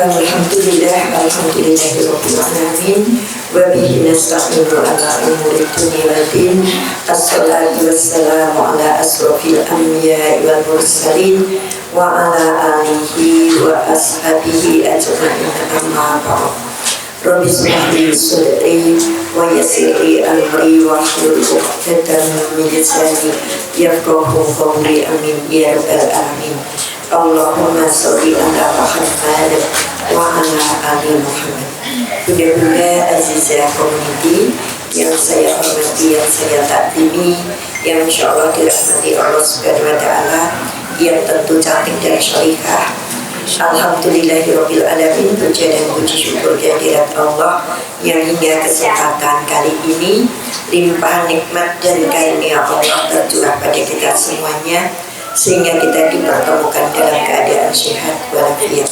Alhamdulillahirabbil alamin wa bihi nasta'inu ala umuri dunya wad din. Assalatu wassalamu ala asrofil anbiya'i wal mursalin wa ala alihi wa ashabihi ajma'in, amma ba'd. Rabbi shrah li sadri wa yassir li amri wahlul 'uqdatam min lisani yafqahu qawli, amin ya rabbal alamin. Allahumma sholli ala Muhammad wa ala ali Muhammad. Bunda-bunda Azizah Community yang saya hormati, yang saya takdimi, yang insya Allah dirahmati Allah Subhanahu wa Ta'ala, yang tentu cantik dan syarifah. Alhamdulillahirabbil alamin. Puja dan puji syukur kehadirat Allah yang hingga kesempatan kali ini limpah nikmat dan karunia Allah tercurah pada kita semuanya, sehingga kita dipertemukan dalam keadaan sehat walafiat.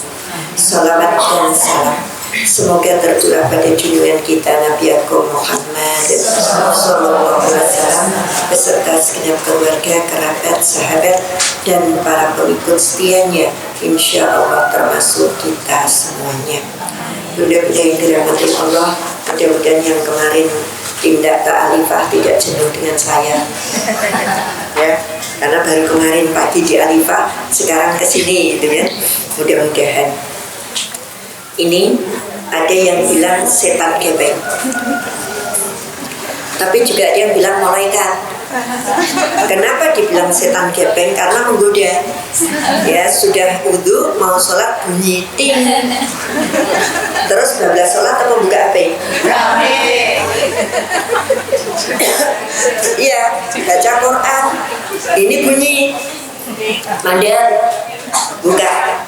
Salawat dan salam semoga tercurah pada junjungan kita Nabi Agung Muhammad sallallahu alaihi wasallam beserta segenap keluarga, kerabat, sahabat, dan para pengikut setianya, insya Allah termasuk kita semuanya. Bunda-bunda yang dirahmati Allah, mudah-mudahan yang kemarin tindak ta'alifah tidak jenuh dengan saya, ya, karena baru kemarin pagi di Alifah, sekarang kesini gitu ya. Mudah-mudahan. Ini ada yang bilang setan gepeng, tapi juga ada yang bilang malaikat. Kenapa dibilang setan gepeng? Karena menggoda. Ya, sudah wudu mau sholat bunyi ting, terus bablas sholat atau membuka HP? Iya, baca Quran, ini bunyi mandat, buka,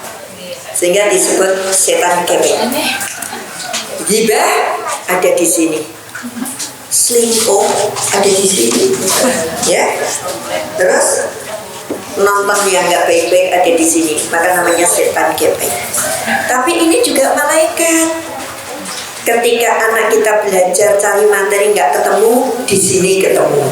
sehingga disebut setan gepeng. Ghibah ada di sini, selingkuh ada di sini, ya. Terus nonton yang nggak baik-baik ada di sini, maka namanya setan gepeng. Tapi ini juga malaikat. Ketika anak kita belajar cari materi nggak ketemu, di sini ketemu.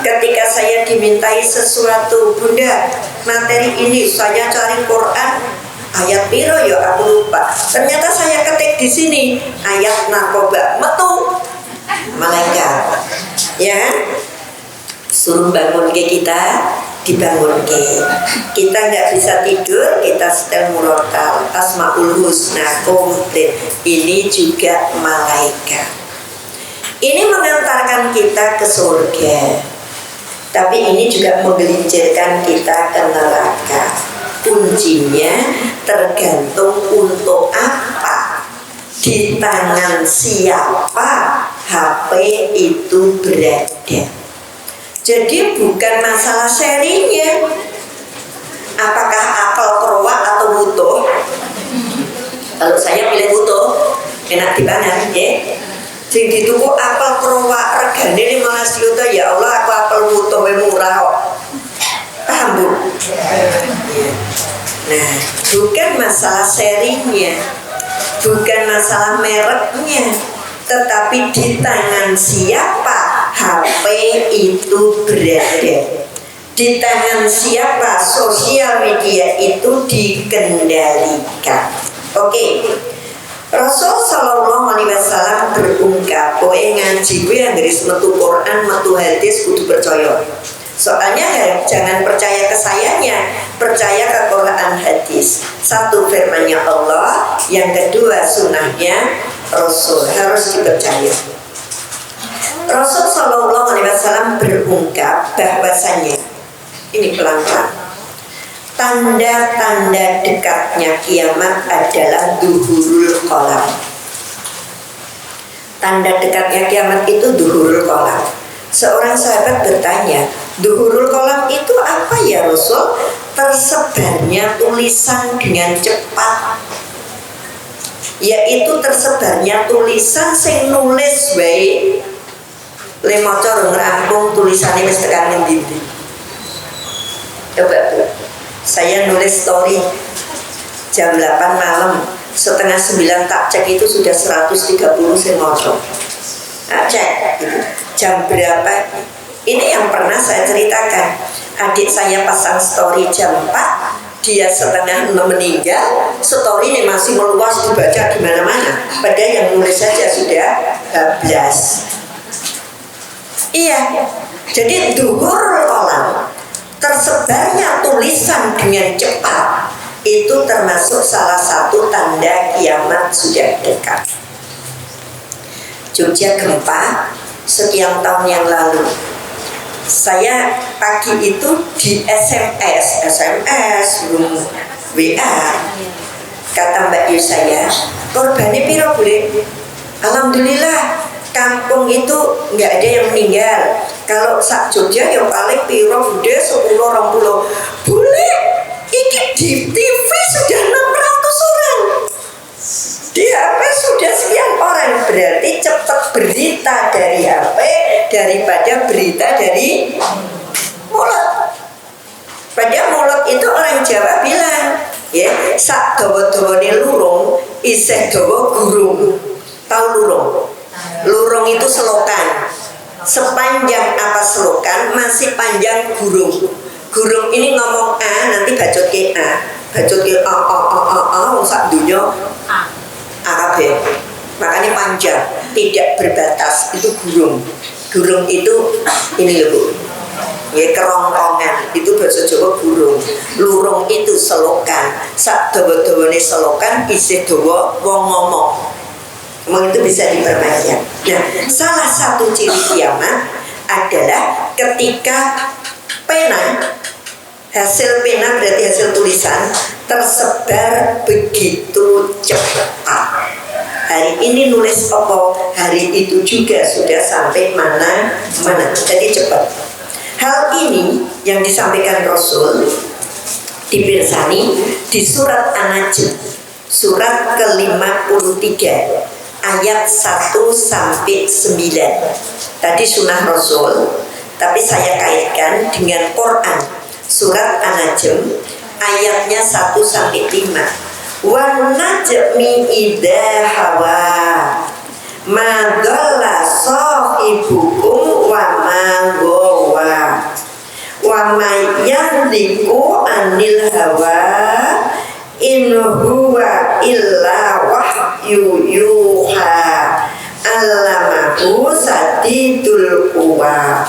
Ketika saya dimintai sesuatu, Bunda, materi ini saya cari Quran, ayat piro ya aku lupa. Ternyata saya ketik di sini ayat narkoba, metu malaikat. Ya, suruh bangun ke kita, dibangun ke. Kita nggak bisa tidur, kita setel murotal, asmaul husna komplit. Ini juga malaikat. Ini mengantarkan kita ke surga, tapi ini juga menggelincirkan kita ke neraka. Kuncinya tergantung untuk apa, di tangan siapa HP itu berada. Jadi bukan masalah serinya, apakah akal kerwa atau butuh. Kalau saya pilih butuh, enak dipangan, ya. Sing dituku apel kerwa regane 15 juta, ya Allah aku apel butuh murah kok. Paham, Bu? Nah, bukan masalah serinya, bukan masalah mereknya, tetapi di tangan siapa HP itu berada, di tangan siapa sosial media itu dikendalikan. Oke. Rasul sallallahu alaihi wasallam berungkap, kowe ngaji kuwi anggere metu Quran, metu hadis kudu percaya. Soalnya jangan percaya ke sayanya, percaya ke Quran hadis. Satu firman-Nya Allah, yang kedua sunnahnya Rasul, harus dipercaya. Rasul sallallahu alaihi wasallam berungkap bahwasanya, ini pelan-pelan, tanda-tanda dekatnya kiamat adalah duhurul qalam. Tanda dekatnya kiamat itu duhurul qalam. Seorang sahabat bertanya, duhurul qalam itu apa ya Rasul? Tersebarnya tulisan dengan cepat, yaitu tersebarnya tulisan sing nulis wae le maca ngrampung tulisane wis tekan ngendi. Coba saya nulis story jam 8 malam, setengah 9 tak cek itu sudah 130 saya maca. Nah, cek gitu. Jam berapa? Ini yang pernah saya ceritakan. Adik saya pasang story jam 4, dia setengah meninggal, story ini masih meluas dibaca di mana-mana. Padahal yang nulis saja sudah 12. Iya, jadi dhuhur kolam, tersebarnya tulisan dengan cepat itu termasuk salah satu tanda kiamat sudah dekat. Jogja gempa sekian tahun yang lalu. Saya pagi itu di SMS belum WA. Kata Mbak Yu saya, korbannya piro boleh? Alhamdulillah kampung itu nggak ada yang meninggal. Kalau sak Jogja ya paling piro bude 10-20. Boleh? Iki di TV sudah 600 orang. Di HP sudah sekian orang. Berarti cepat berita dari HP daripada berita dari mulut. Pada mulut itu orang Jawa bilang, ya, sak dawa-dawane lurung isih dawa gurung. Tahu lurung? Lurung itu selokan. Sepanjang apa selokan masih panjang gurung. Gurung ini ngomong A nanti bacot ke A, bacot ke A, sak dunia Arabe. Makanya panjang, tidak berbatas, itu gurung. Gurung itu ini loh Bu, ya kerongkongan, itu bahasa Jawa gurung. Lurung itu selokan, sak dawa-dawane selokan isih dawa wong ngomong. Memang itu bisa diperpanjang. Nah, salah satu ciri kiamat adalah ketika pena, hasil pena berarti hasil tulisan tersebar begitu cepat. Hari ini nulis apa, hari itu juga sudah sampai mana-mana. Jadi cepat. Hal ini yang disampaikan Rasul dipirsani di surat An-Najm, surat ke-53 ayat 1 sampai 9. Tadi sunnah Rasul, tapi saya kaitkan dengan Quran. Surat An-Najm ayatnya 1 sampai 5. Wan najmi idza hawa ma dhalla sahibukum wa ma ghawa wa ma yandiku anil hawa in huwa illa wahyu yuha allamahu sadidul quwa.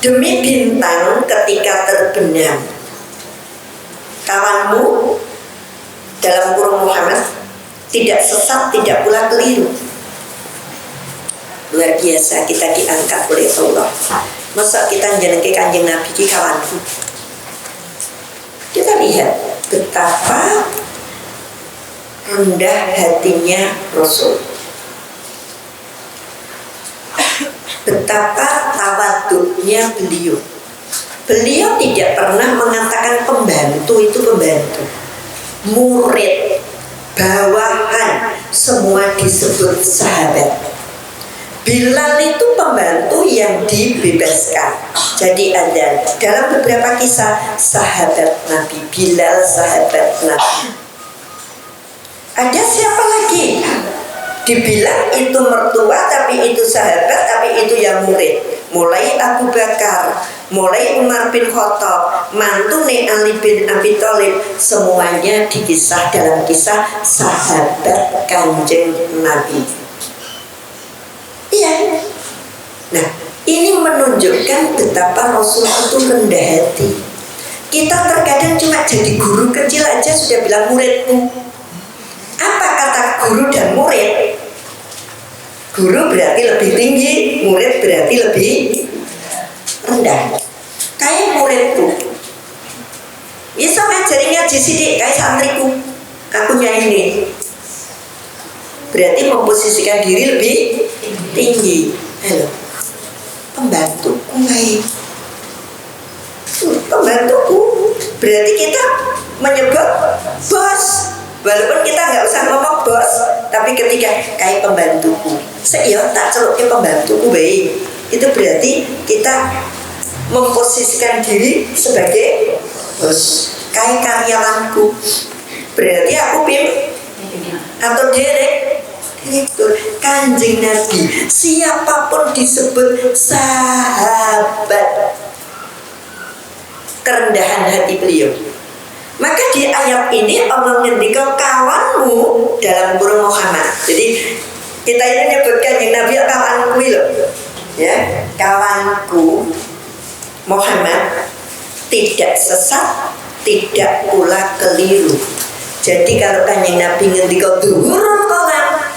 Demi bintang ketika terbenam, kawanmu dalam kurung Muhammad tidak sesat, tidak pula keliru. Luar biasa kita diangkat oleh Allah. Masa kita jenenge Kanjeng Nabi ki kawanku. Kita lihat betapa rendah hatinya Rasul, betapa tawaduknya beliau. Beliau tidak pernah mengatakan pembantu itu pembantu, murid, bawahan, semua disebut sahabat. Bilal itu pembantu yang dibebaskan. Jadi ada dalam beberapa kisah sahabat Nabi, Bilal sahabat Nabi. Ada siapa lagi? Dibilang itu mertua tapi itu sahabat, tapi itu yang murid. Mulai Abu Bakar, mulai Umar bin Khattab, mantune Ali bin Abi Thalib, semuanya dikisah dalam kisah sahabat Kanjeng Nabi. Iya. Nah, ini menunjukkan betapa Rasul itu rendah hati. Kita terkadang cuma jadi guru kecil aja sudah bilang muridku. Apa kata guru dan murid? Guru berarti lebih tinggi, murid berarti lebih rendah. Kayak muridku bisa ngajari ngaji sidik, kayak santriku, akunya ini berarti memposisikan diri lebih tinggi. Halo, pembantuku kayak pembantuku, berarti kita menyebut bos. Walaupun kita nggak usah ngomong bos, tapi ketika kayak pembantuku, saya tak celuknya pembantuku baik, itu berarti kita memposisikan diri sebagai bos. Kayak karyawanku, berarti aku atau direktur. Kanjeng Nabi, siapapun disebut sahabat. kerendahan hati beliau. Maka di ayat ini Allah ngendika kawanmu dalam kurung Muhammad. Jadi kita ini menyebutkan yang Nabi kawanku loh, ya, kawanku Muhammad tidak sesat, tidak pula keliru. Jadi kalau kanjeng Nabi ngendika dhuhurul qalam,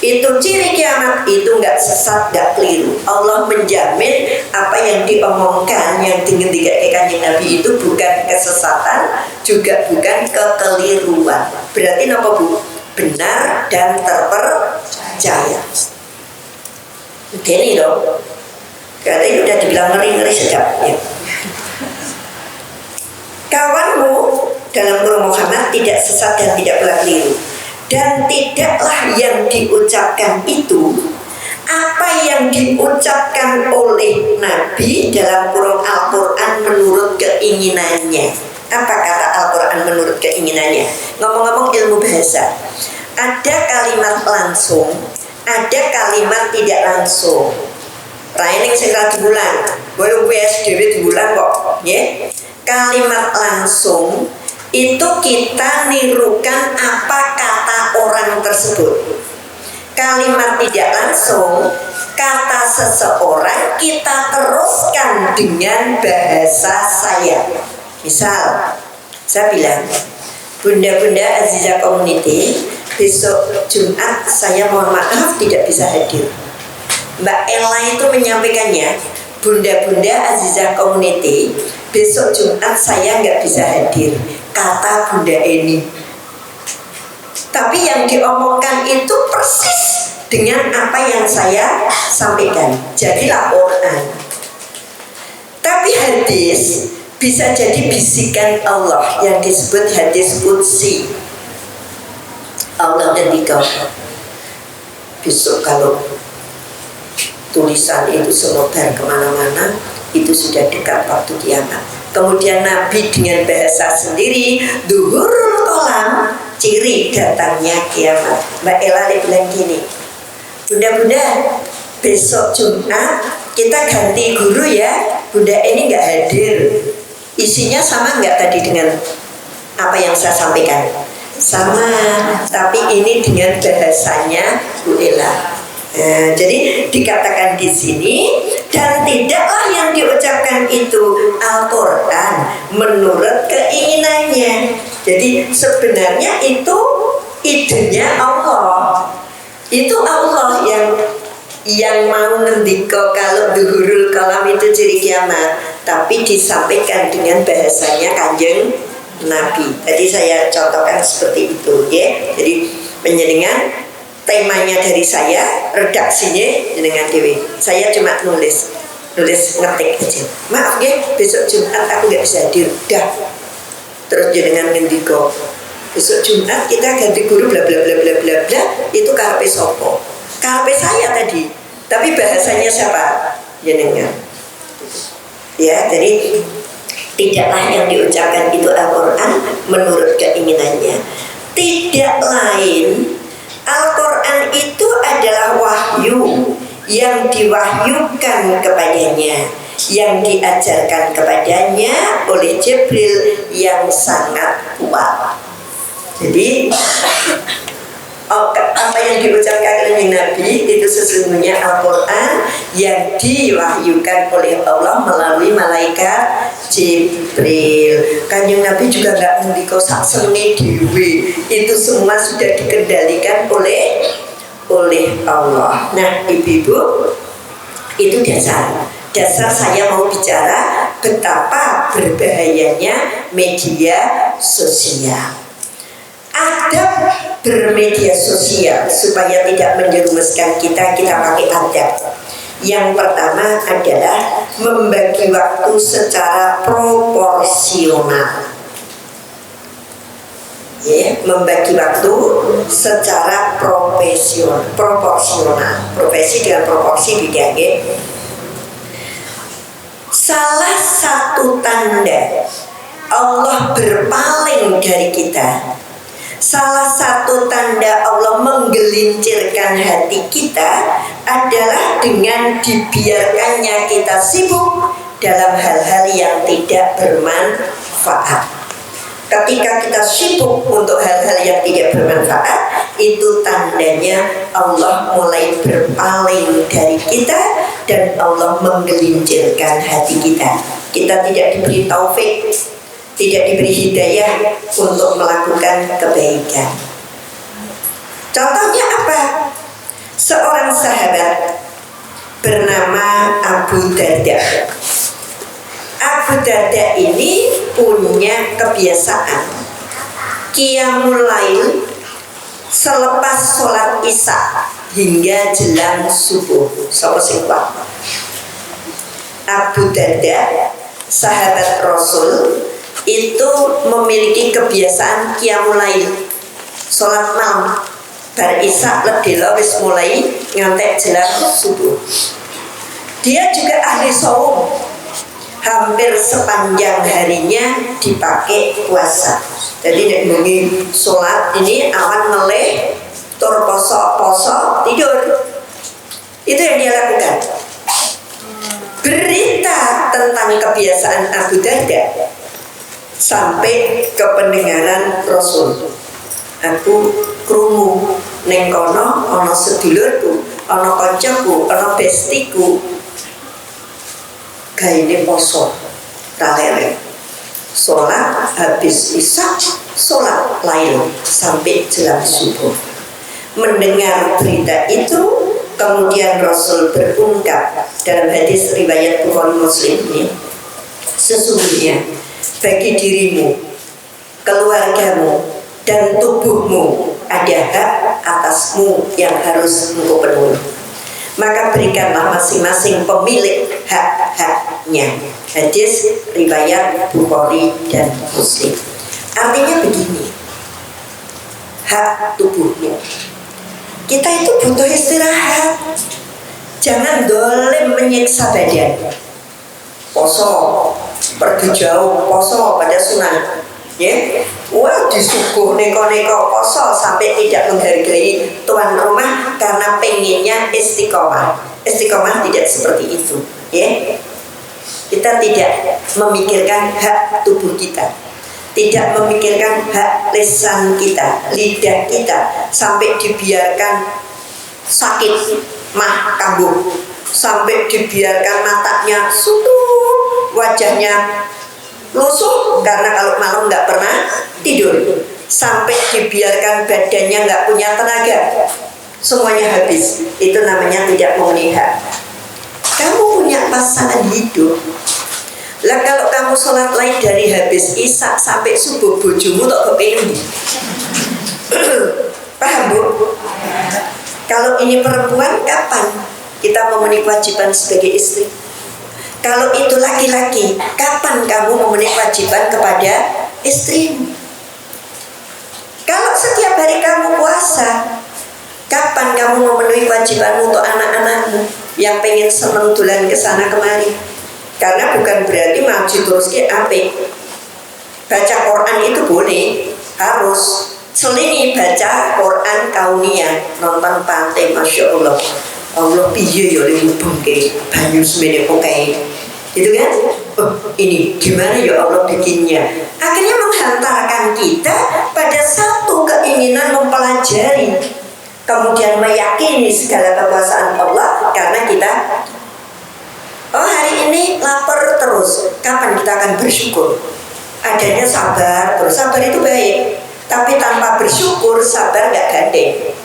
itu ciri kiamat, itu nggak sesat, nggak keliru. Allah menjamin apa yang diomongkan, yang dingendikakan kanjeng Nabi itu bukan kesesatan, juga bukan kekeliruan. Berarti apa Bu? Benar dan terpercaya. Begini loh. Karena udah dibilang ngeri-ngeri sedap ya. Kawanmu dalam kurung Muhammad tidak sesat dan tidak pula keliru. Dan tidaklah yang diucapkan itu apa yang diucapkan oleh Nabi dalam kurung Al-Quran menurut keinginannya. Apa kata Al-Quran menurut keinginannya? Ngomong-ngomong ilmu bahasa, ada kalimat langsung, ada kalimat tidak langsung. Raining segera dibulan, boleh PSDW dibulan kok, ya. Kalimat langsung itu kita nirukan apa kata orang tersebut. Kalimat tidak langsung, kata seseorang kita teruskan dengan bahasa saya. Misal, saya bilang, Bunda-bunda Azizah Community, besok Jumat saya mohon maaf tidak bisa hadir. Mbak Ella itu menyampaikannya, Bunda-bunda Azizah Community, besok Jumat saya nggak bisa hadir, kata Bunda Eni. Tapi yang diomongkan itu persis dengan apa yang saya sampaikan. Jadilah Quran. Tapi hadis bisa jadi bisikan Allah yang disebut hadis qudsi. Allah ngendika, besok kalau tulisan itu semobar kemana-mana, itu sudah dekat waktu kiamat. Kemudian Nabi dengan bahasa sendiri, dhuhurul qalam, ciri datangnya kiamat. Mbak Ella bilang gini, Bunda-bunda besok Jumat kita ganti guru ya, Bunda ini nggak hadir. Isinya sama nggak tadi dengan apa yang saya sampaikan? Sama, tapi ini dengan bahasanya Bu Ella. Jadi dikatakan di sini, dan tidaklah yang diucapkan itu Al-Quran menurut keinginannya. Jadi sebenarnya itu idenya Allah. Itu Allah yang mau ngendika kalau dhuhurul qalam itu ciri kiamat, tapi disampaikan dengan bahasanya Kanjeng Nabi. Tadi saya contohkan seperti itu, ya. Jadi penjenengan temanya dari saya, redaksinya dengan dewi. Saya cuma nulis ngetik aja. Maaf ya, besok Jumat aku nggak bisa hadir. Dah. Terus jenengan ngendika, besok Jumat kita ganti guru bla bla bla bla bla bla. Itu karepe sopo? Karepe saya tadi. Tapi bahasanya siapa? Jenengan. Ya, jadi tidaklah yang diucapkan itu Al-Quran menurut keinginannya. Tidak lain, Al-Quran itu adalah wahyu yang diwahyukan kepadanya, yang diajarkan kepadanya oleh Jibril yang sangat kuat. Jadi apa yang diucapkan oleh Nabi itu sesungguhnya Al-Quran yang diwahyukan oleh Allah melalui malaikat Jibril. Kanjeng Nabi juga nggak ngendika saksene dewe, itu semua sudah dikendalikan oleh Allah. Nah, ibu-ibu, itu dasar saya mau bicara betapa berbahayanya media sosial. Adab bermedia sosial supaya tidak menjerumuskan kita pakai adab. Yang pertama adalah membagi waktu secara proporsional. Ya, membagi waktu secara proporsional. Profesi dengan proporsi beda, ya. Salah satu tanda Allah berpaling dari kita, salah satu tanda Allah menggelincirkan hati kita adalah dengan dibiarkannya kita sibuk dalam hal-hal yang tidak bermanfaat. Ketika kita sibuk untuk hal-hal yang tidak bermanfaat, itu tandanya Allah mulai berpaling dari kita dan Allah menggelincirkan hati kita. Kita tidak diberi taufik, tidak diberi hidayah untuk melakukan kebaikan. Contohnya apa? Seorang sahabat bernama Abu Darda. Abu Darda ini punya kebiasaan qiyamul lail selepas sholat isya hingga jelang subuh. Sapa sing kuat? Abu Darda, sahabat Rasul, itu memiliki kebiasaan qiyamul lail, sholat malam. Bar isya ledelo wis mulai ngantek jelang subuh. Dia juga ahli saum. Hampir sepanjang harinya dipakai puasa. Jadi nek bengi sholat ini awan meleh, tur poso tidur. Itu yang dia lakukan. Berita tentang kebiasaan Abu Darda sampai ke pendengaran Rasul. Aku krungu ning kono ana sedulurku, ana kancaku, ana bestiku gaine poso talere, sholat habis isya, sholat lain sampai jelang subuh. Mendengar berita itu, kemudian Rasul berungkap dalam hadis riwayat Bukhari Muslim ini, sesungguhnya bagi dirimu, keluargamu, dan tubuhmu ada hak atasmu yang harus engkau penuhi. Maka berikanlah masing-masing pemilik hak-haknya. Hadis riwayat Bukhari dan Muslim. Artinya begini, hak tubuhmu. Kita itu butuh istirahat. Jangan dolim menyiksa badan. Poso, pergi jauh, poso pada sunnah. Ya, wah disuguh neko-neko poso sampai tidak menghargai tuan rumah karena pengennya istiqomah. Istiqomah tidak seperti itu, ya. Kita tidak memikirkan hak tubuh kita, tidak memikirkan hak lisan kita, lidah kita, sampai dibiarkan sakit mah kambuh, sampai dibiarkan matanya suntuk, wajahnya lusuh karena kalau malam nggak pernah tidur, sampai dibiarkan badannya nggak punya tenaga, semuanya habis. Itu namanya tidak memenuhi hak. Kamu punya pasangan hidup lah, kalau kamu sholat lain dari habis isya sampai subuh, bojomu tak kepingin. Paham Bu? Kalau ini perempuan, kapan kita memenuhi kewajiban sebagai istri? Kalau itu laki-laki, kapan kamu memenuhi kewajiban kepada istrimu? Kalau setiap hari kamu puasa, kapan kamu memenuhi kewajiban untuk anak-anakmu yang pengen seneng dolan ke sana kemari? Karena bukan berarti ngaji terus ke apik. Baca Quran itu boleh, harus. Selingi baca Quran kauniyah, nonton pantai, masya Allah. Allah piye ya lemu bengke banyu semene oke, gitu kan? Oh, ini gimana ya Allah bikinnya? Akhirnya menghantarkan kita pada satu keinginan mempelajari, kemudian meyakini segala kekuasaan Allah. Karena kita hari ini lapar terus, kapan kita akan bersyukur? Adanya sabar, terus sabar itu baik, tapi tanpa bersyukur sabar gak gandeng.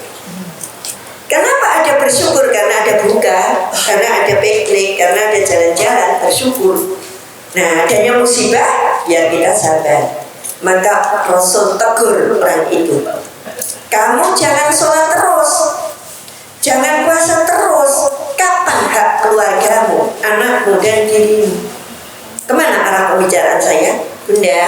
Kenapa ada bersyukur? Karena ada buka, karena ada piknik, karena ada jalan-jalan, bersyukur. Nah, adanya musibah, ya kita sabar. Maka Rasul tegur orang itu, kamu jangan sholat terus, jangan puasa terus. Kapan hak keluargamu, anakmu, dan dirimu? Kemana arah pembicaraan saya? Bunda,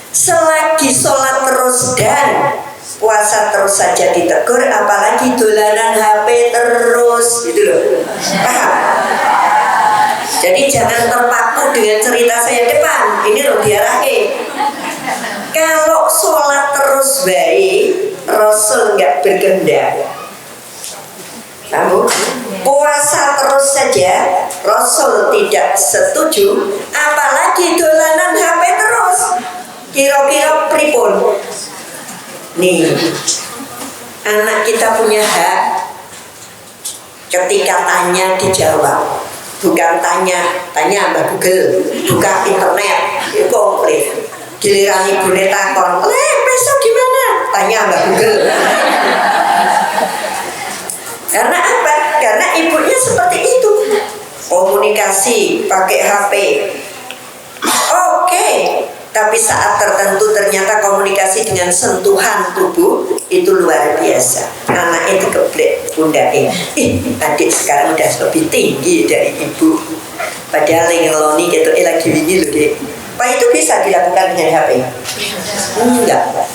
selagi sholat terus dan puasa terus saja ditegur, apalagi dolanan HP terus, gitu loh. Paham? Jadi jangan terpaku dengan cerita saya depan. Ini loh diarahin. Kalau sholat terus baik, Rasul nggak berkehendak. Kamu puasa terus saja, Rasul tidak setuju, apalagi dolanan HP terus. Kira-kira pripun? Nih, anak kita punya hak. Ketika tanya dijawab, bukan tanya Mbak Google, buka internet, itu komplit. Giliran ibunya takon, besok gimana? Tanya Mbak Google. Karena apa? Karena ibunya seperti itu. Komunikasi pakai HP. Oke. Tapi saat tertentu ternyata komunikasi dengan sentuhan tubuh itu luar biasa. Anaknya dikeblek pundaknya. Adik sekarang udah lebih tinggi dari ibu. Padahal yang ngeloni gitu, lagi wingi loh dek. Pak itu bisa dilakukan dengan HP? Enggak.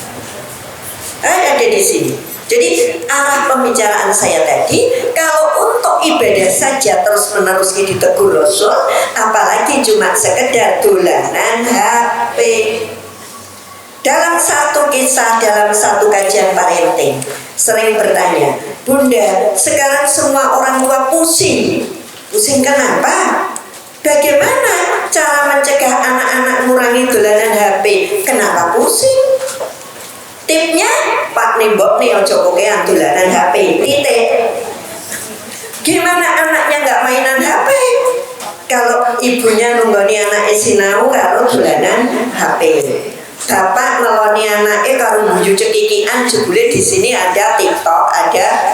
Ada di sini. Jadi arah pembicaraan saya tadi, kalau untuk ibadah saja terus-menerus ditegur Rasul, apalagi cuma sekedar dolanan HP. Dalam satu kisah, dalam satu kajian parenting, sering bertanya, Bunda, sekarang semua orang tua pusing. Pusing kenapa? Bagaimana cara mencegah anak-anak mengurangi dolanan HP? Kenapa pusing? Tipnya, Pak Nimbok nih ojo pokean dolanan HP. Titik. Gimana anaknya nggak mainan HP? Kalau ibunya nunggoni anaknya sinau karo dolanan HP. Bapak ngeloni anaknya karo buju cekikian, jebule di sini ada TikTok, ada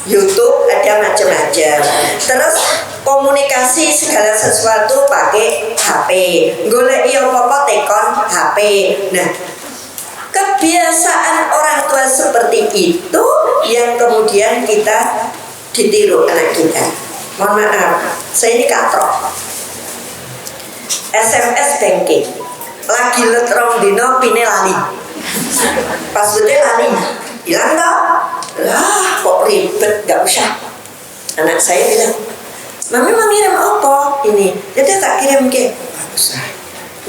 YouTube, ada macam-macam. Terus komunikasi segala sesuatu pakai HP. Golek iyo apa tekon HP. Nah, kebiasaan orang tua seperti itu yang kemudian kita ditiru anak kita. Mohon maaf, saya ini katrok. SMS banking. Lagi letrong dino pine lali. Passwordnya lali. Hilang toh? Lah kok ribet, gak usah. Anak saya bilang, Mami mau ngirim apa ini? Jadi tak kirim ke. Gak usah.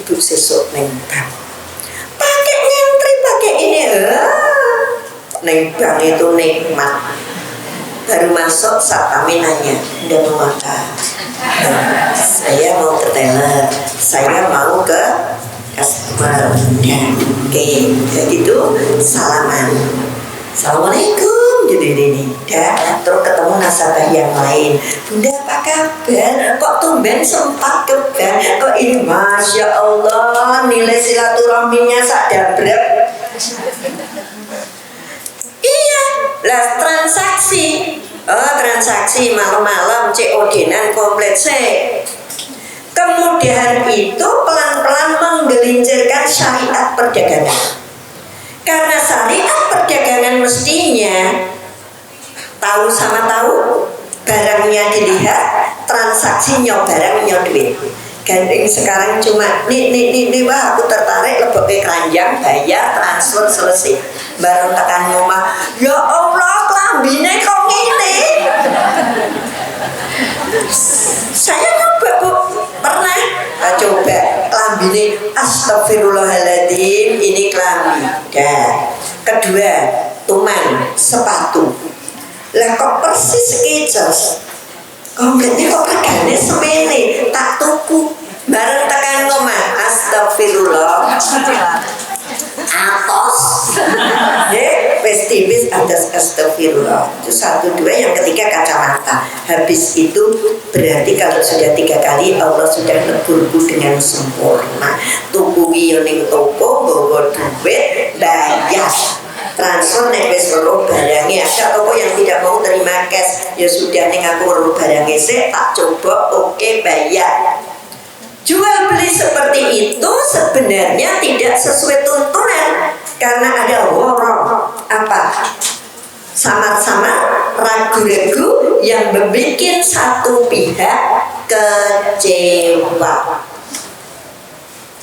Ibu sesuk neng bank. Pakai ngantri pakai ini. Neng bank itu nikmat. Baru masuk saat kami nanya, udah mau apa? Saya mau ke teller. Saya mau ke customer. Oke, jadi itu salaman. Assalamualaikum, jadi ini. Terus ketemu nasabah yang lain. Bunda apa kabar? Kok tumben sempat ke bank? Kok ini Masya Allah nilai silaturahminya sak dabrek. Iya, lah transaksi. Oh transaksi malam-malam COD-nan komplit sih. Kemudian itu pelan-pelan menggelincirkan syariat perdagangan. Karena syariat perdagangan mestinya tahu sama tahu, barangnya dilihat, transaksinya barangnya duit. Gandeng sekarang cuma nih wah aku tertarik lebok ke keranjang, bayar, transfer, selesai. Barang tekan rumah, ya Allah klambine kok ngene. Saya nyoba Bu, pernah coba klambine, astagfirullahaladzim, ini klambi. Kedua, tuman, sepatu. Lah kok persis kecos. Kompletnya kok regane semene, tak tuku. Bareng tekan omah, astagfirullah. Atos. Wes tipis atas astagfirullah. Itu satu dua, yang ketiga kacamata. Habis itu berarti kalau sudah 3 kali Allah sudah nebulku dengan sempurna. Tuku ning toko, bawa duit, bayar. Transfer nek wis weruh barangnya. Ada toko yang tidak mau terima cash, ya sudah ning aku weruh barangnya sik, tak coba oke bayar. Jual beli seperti itu sebenarnya tidak sesuai tuntunan karena ada woro apa samar-samar ragu-ragu yang membuat satu pihak kecewa.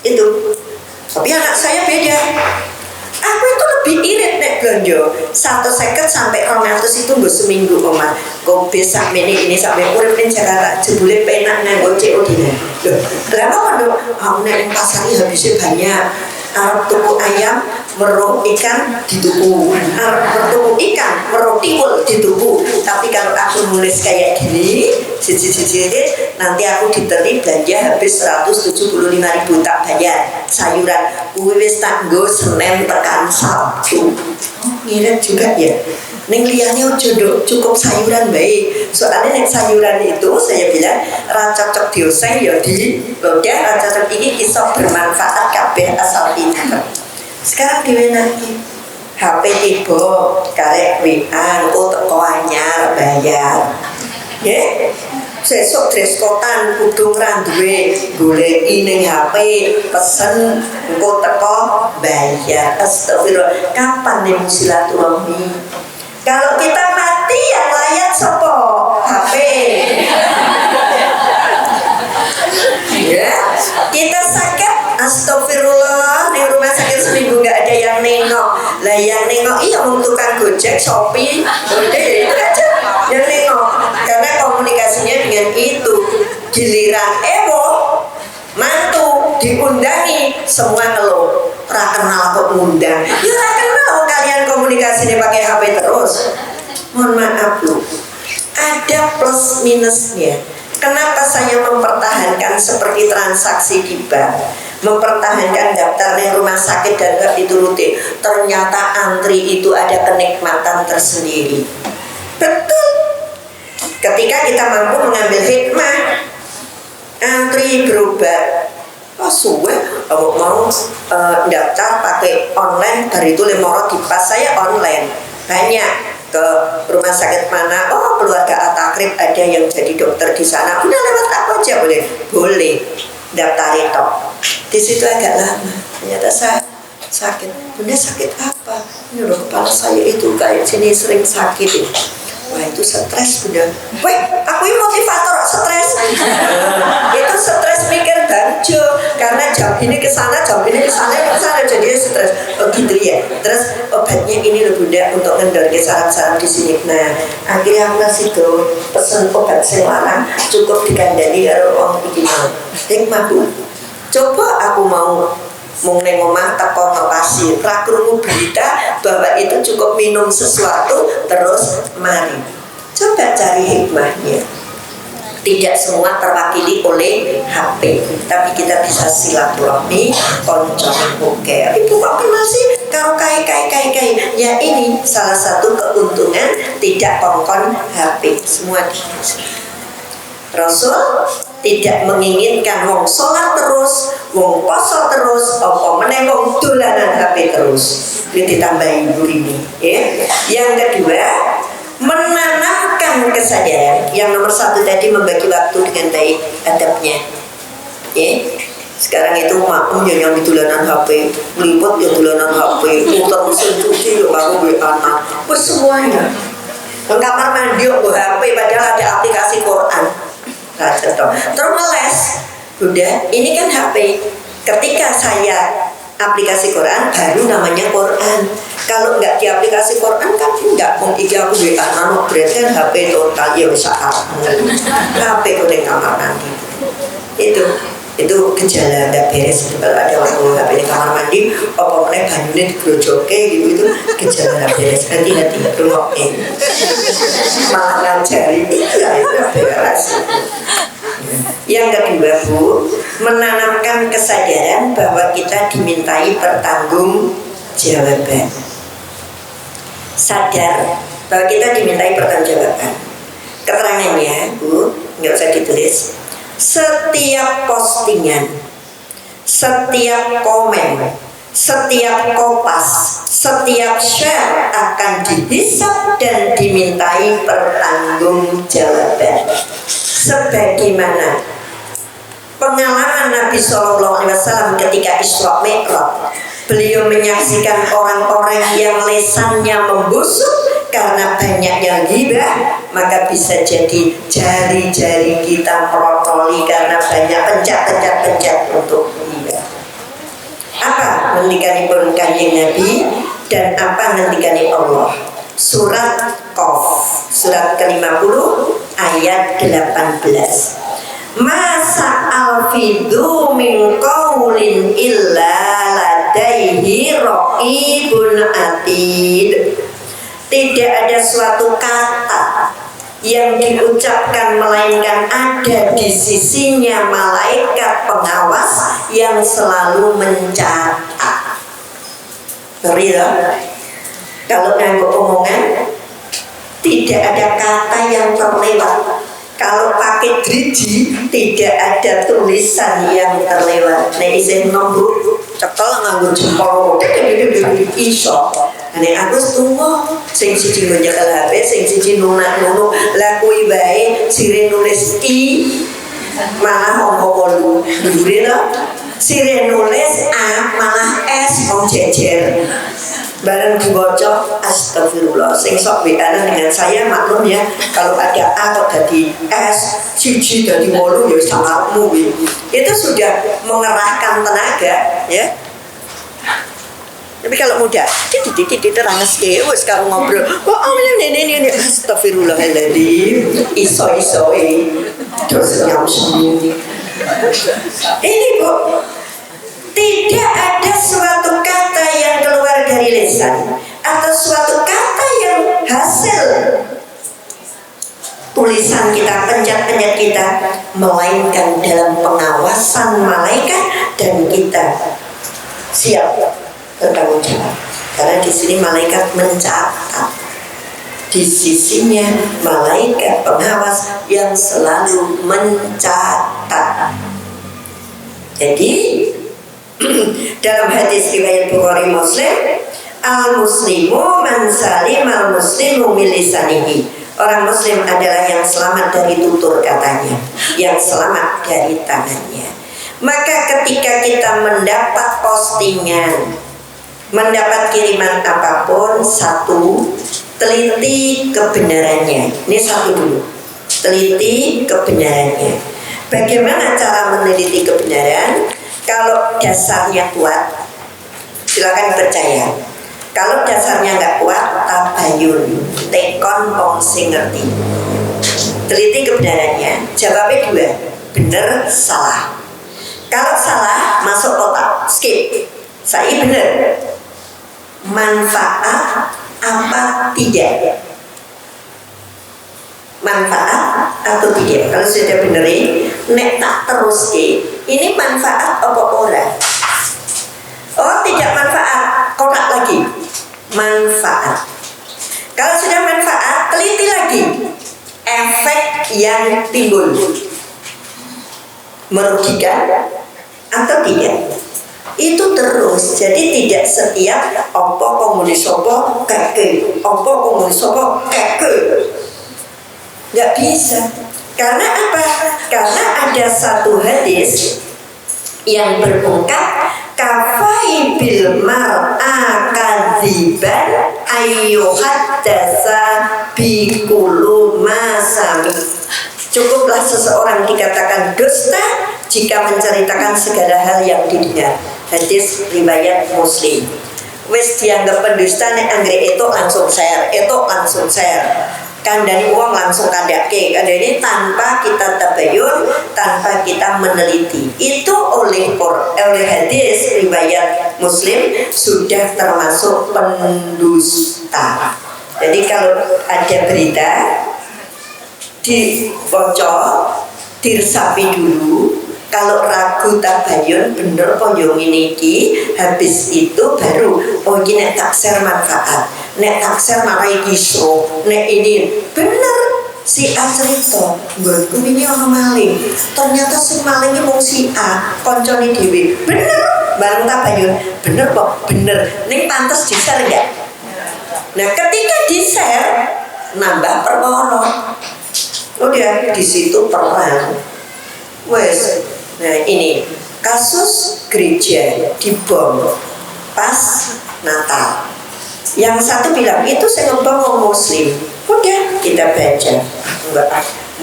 Itu. Tapi anak saya beda. Aku itu lebih irit nek belanja 150 sampai 200 itu mbok seminggu omah. Kok bisa ini sampai urip ning Jakarta jebule penak nganggo COD-ne. Loh, kenapa kok aku nek pasar habisnya banyak. Arep tuku ayam, weruh ikan dituku. Arep tuku ikan, weruh tikul di tubuh. Tapi kalau aku nulis kayak gini, nanti aku diteri belanja habis 175.000 tak bayar sayuran. Wis tak nggo Senin tekan Sabtu. Ngirit juga ya. Neng liyane ojo cukup sayuran baik. Soalnya neng sayuran itu saya bilang ra cocok dioseng ya di lodah, ra cocok ini iso bermanfaat kabeh asal pinter. Sekarang diwenangi HP tiba karek WA engko teko anyar bayar. Nggih. Sesuk dress kotan kudu ra duwe goleki ning HP pesen engko teko bayar. Astagfirullah. Kapan nih silaturahmi? Kalau kita mati yang layak sopo HP. Ya, kita sakit, astagfirullah, di rumah sakit seminggu nggak ada yang nengok. Lah yang nengok iya tukang Gojek, Shopee, itu aja yang nengok. Karena komunikasinya dengan itu. Giliran mantu diundangi semua ngeluh. Ra kenal kok ngundang. Ya ra kenal kalian komunikasinya pakai HP terus. Mohon maaf loh. Ada plus minusnya. Kenapa saya mempertahankan seperti transaksi di bank, mempertahankan daftarnya rumah sakit dan gak dituruti? Ternyata antri itu ada kenikmatan tersendiri. Betul. Ketika kita mampu mengambil hikmah, antri berubah. Oh suwe, kalau mau daftar pakai online dari itu lemoro di pas saya online banyak ke rumah sakit mana, oh keluarga Atakrib ada yang jadi dokter di sana, udah lewat apa aja boleh daftar itu. Di situ agak lama, ternyata saya sakit. Bunda sakit apa? Ini loh kepala saya itu kayak sini sering sakit itu. Wah itu stres Bunda. Weh, aku ini motivator stres. Itu stres mikir banjo karena jam ini ke sana, jam ini ke sana, jadi stres. Oh gitu ya. Terus obatnya ini loh Bunda untuk ngendor ke saraf-saraf di sini. Nah, akhirnya aku kasih tuh pesen obat sing larang cukup dikandani karo wong iki mau. Hikmah Bu. Coba aku mau neng omah teko ngepasi ra krungu berita bahwa itu cukup minum sesuatu terus mari. Coba cari hikmahnya. Tidak semua terwakili oleh HP, tapi kita bisa silaturahmi konco oke. Ibu kok kenal sih karo kai. Ya ini salah satu keuntungan tidak kongkon HP. Semua dikasih. Rasul tidak menginginkan wong sholat terus, wong poso terus, apa meneh wong dolanan HP terus. Ini ditambahin ini, ya. Yang kedua, menanamkan kesadaran. Yang nomor satu tadi membagi waktu dengan baik adabnya. Ya. Sekarang itu maklum yang dolanan HP, meliput yang dolanan HP, muter mesin cuci yang baru anak, semuanya. Kamar mandi yang HP padahal ada aplikasi Quran. Terus meles, udah ini kan HP. Ketika saya aplikasi Quran baru namanya Quran. Kalau nggak di aplikasi Quran kan nggak mungkin aku nano berarti kan HP total ya saat HP udah kamar mandi. Itu gejala nggak beres. Kalau ada orang HP di kamar mandi, apa mulai banyunya digrojoke gitu itu gejala nggak beres. Hati-hati rumokin. Malah ngajari ya itu beres. Yang kedua Bu, menanamkan kesadaran bahwa kita dimintai pertanggungjawaban. Sadar bahwa kita dimintai pertanggungjawaban. Keterangannya Bu, nggak usah ditulis. Setiap postingan, setiap komen, setiap kopas, setiap share akan dihisap dan dimintai pertanggungjawaban. Sebagaimana pengalaman Nabi SAW ketika Isra Mi'raj, beliau menyaksikan orang-orang yang lesannya membusuk karena banyaknya ghibah, maka bisa jadi jari-jari kita merotoli karena banyak pencet untuk ghibah. Apa ngendikani pun Kanjeng Nabi dan apa ngendikani Allah? Surat Qaf, surat ke-50 ayat 18. Masa alfidhu min qaulin illa ladaihi raqibun atid. Tidak ada suatu kata yang diucapkan melainkan ada di sisinya malaikat pengawas yang selalu mencatat. Ngeri ya? Kalau nganggo omongan tidak ada kata yang terlewat. Kalau pakai driji tidak ada tulisan yang terlewat. Nek isin nombor cekel nganggo jempol iso. Nek aku tuwa sing siji nyekel HP, sing siji nunak-nunuk lah kuwi bae sire nulis I malah ngomong lu. Ndure to. Sire nulis A malah S wong jejer. Bareng dibaca astagfirullah sing sok bedanan dengan saya maklum ya, kalau ada A kok jadi S siji jadi 8 ya samarmu itu sudah mengerahkan tenaga ya. Tapi kalau muda titik rangeske wis karo ngobrol ini astagfirullahaladzim iso terus nyamsu ini Bu. Tidak ada suatu kata yang keluar dari lisan atau suatu kata yang hasil tulisan kita, pencet-pencet kita, melainkan dalam pengawasan malaikat dan kita siap bertanggung jawab. Karena di sini malaikat mencatat, di sisinya malaikat pengawas yang selalu mencatat. Jadi dalam hadis riwayat Bukhari Muslim, al-muslimu man salim al-muslimu min lisanihi. Orang muslim adalah yang selamat dari tutur katanya, yang selamat dari tangannya. Maka ketika kita mendapat postingan, mendapat kiriman apapun, satu, teliti kebenarannya. Ini satu dulu, teliti kebenarannya. Bagaimana cara meneliti kebenaran? Kalau dasarnya kuat, silakan percaya. Kalau dasarnya nggak kuat, tabayun, tekon wong sing ngerti. Teliti kebenarannya. Jawabnya 2, bener salah. Kalau salah, masuk kotak, skip. Saya bener. Manfaat apa tidak? Manfaat atau tidak? Kalau sudah benerin, nek tak terus ini manfaat apa ora? Oh tidak manfaat, kotak lagi. Manfaat. Kalau sudah manfaat, teliti lagi efek yang timbul. Merugikan atau tidak? Itu terus. Jadi tidak setiap opo komunis opo keke, opo komunis opo keke. Nggak bisa. Karena apa? Karena ada satu hadis yang berungkap kafai bil mar'a kadziban ayyuhaddasa bi kullu ma sami. Cukuplah seseorang dikatakan dusta jika menceritakan segala hal yang didengar. Hadis riwayat Muslim. Wis dianggap pendusta nek anggere itu langsung share, kandani uang langsung kandake ini tanpa kita tabayun, tanpa kita meneliti. Itu oleh hadis riwayat Muslim sudah termasuk pendusta. Jadi kalau ada berita dibocor, diresapi dulu. Kalau ragu tabayun bener pojong ini habis itu baru oh ini nek taksir manfaat, nek taksir marai kisro, nek ini bener si A cerita nggonku ini orang maling, ternyata si malingnya mau si A koncone dhewe bener bareng tabayun bener kok bener ning pantes di-share enggak? Nah ketika di-share nambah perkara udah di situ perang wes. Nah ini kasus gereja dibom pas Natal. Yang satu bilang itu saya ngebom Muslim. Udah kita baca enggak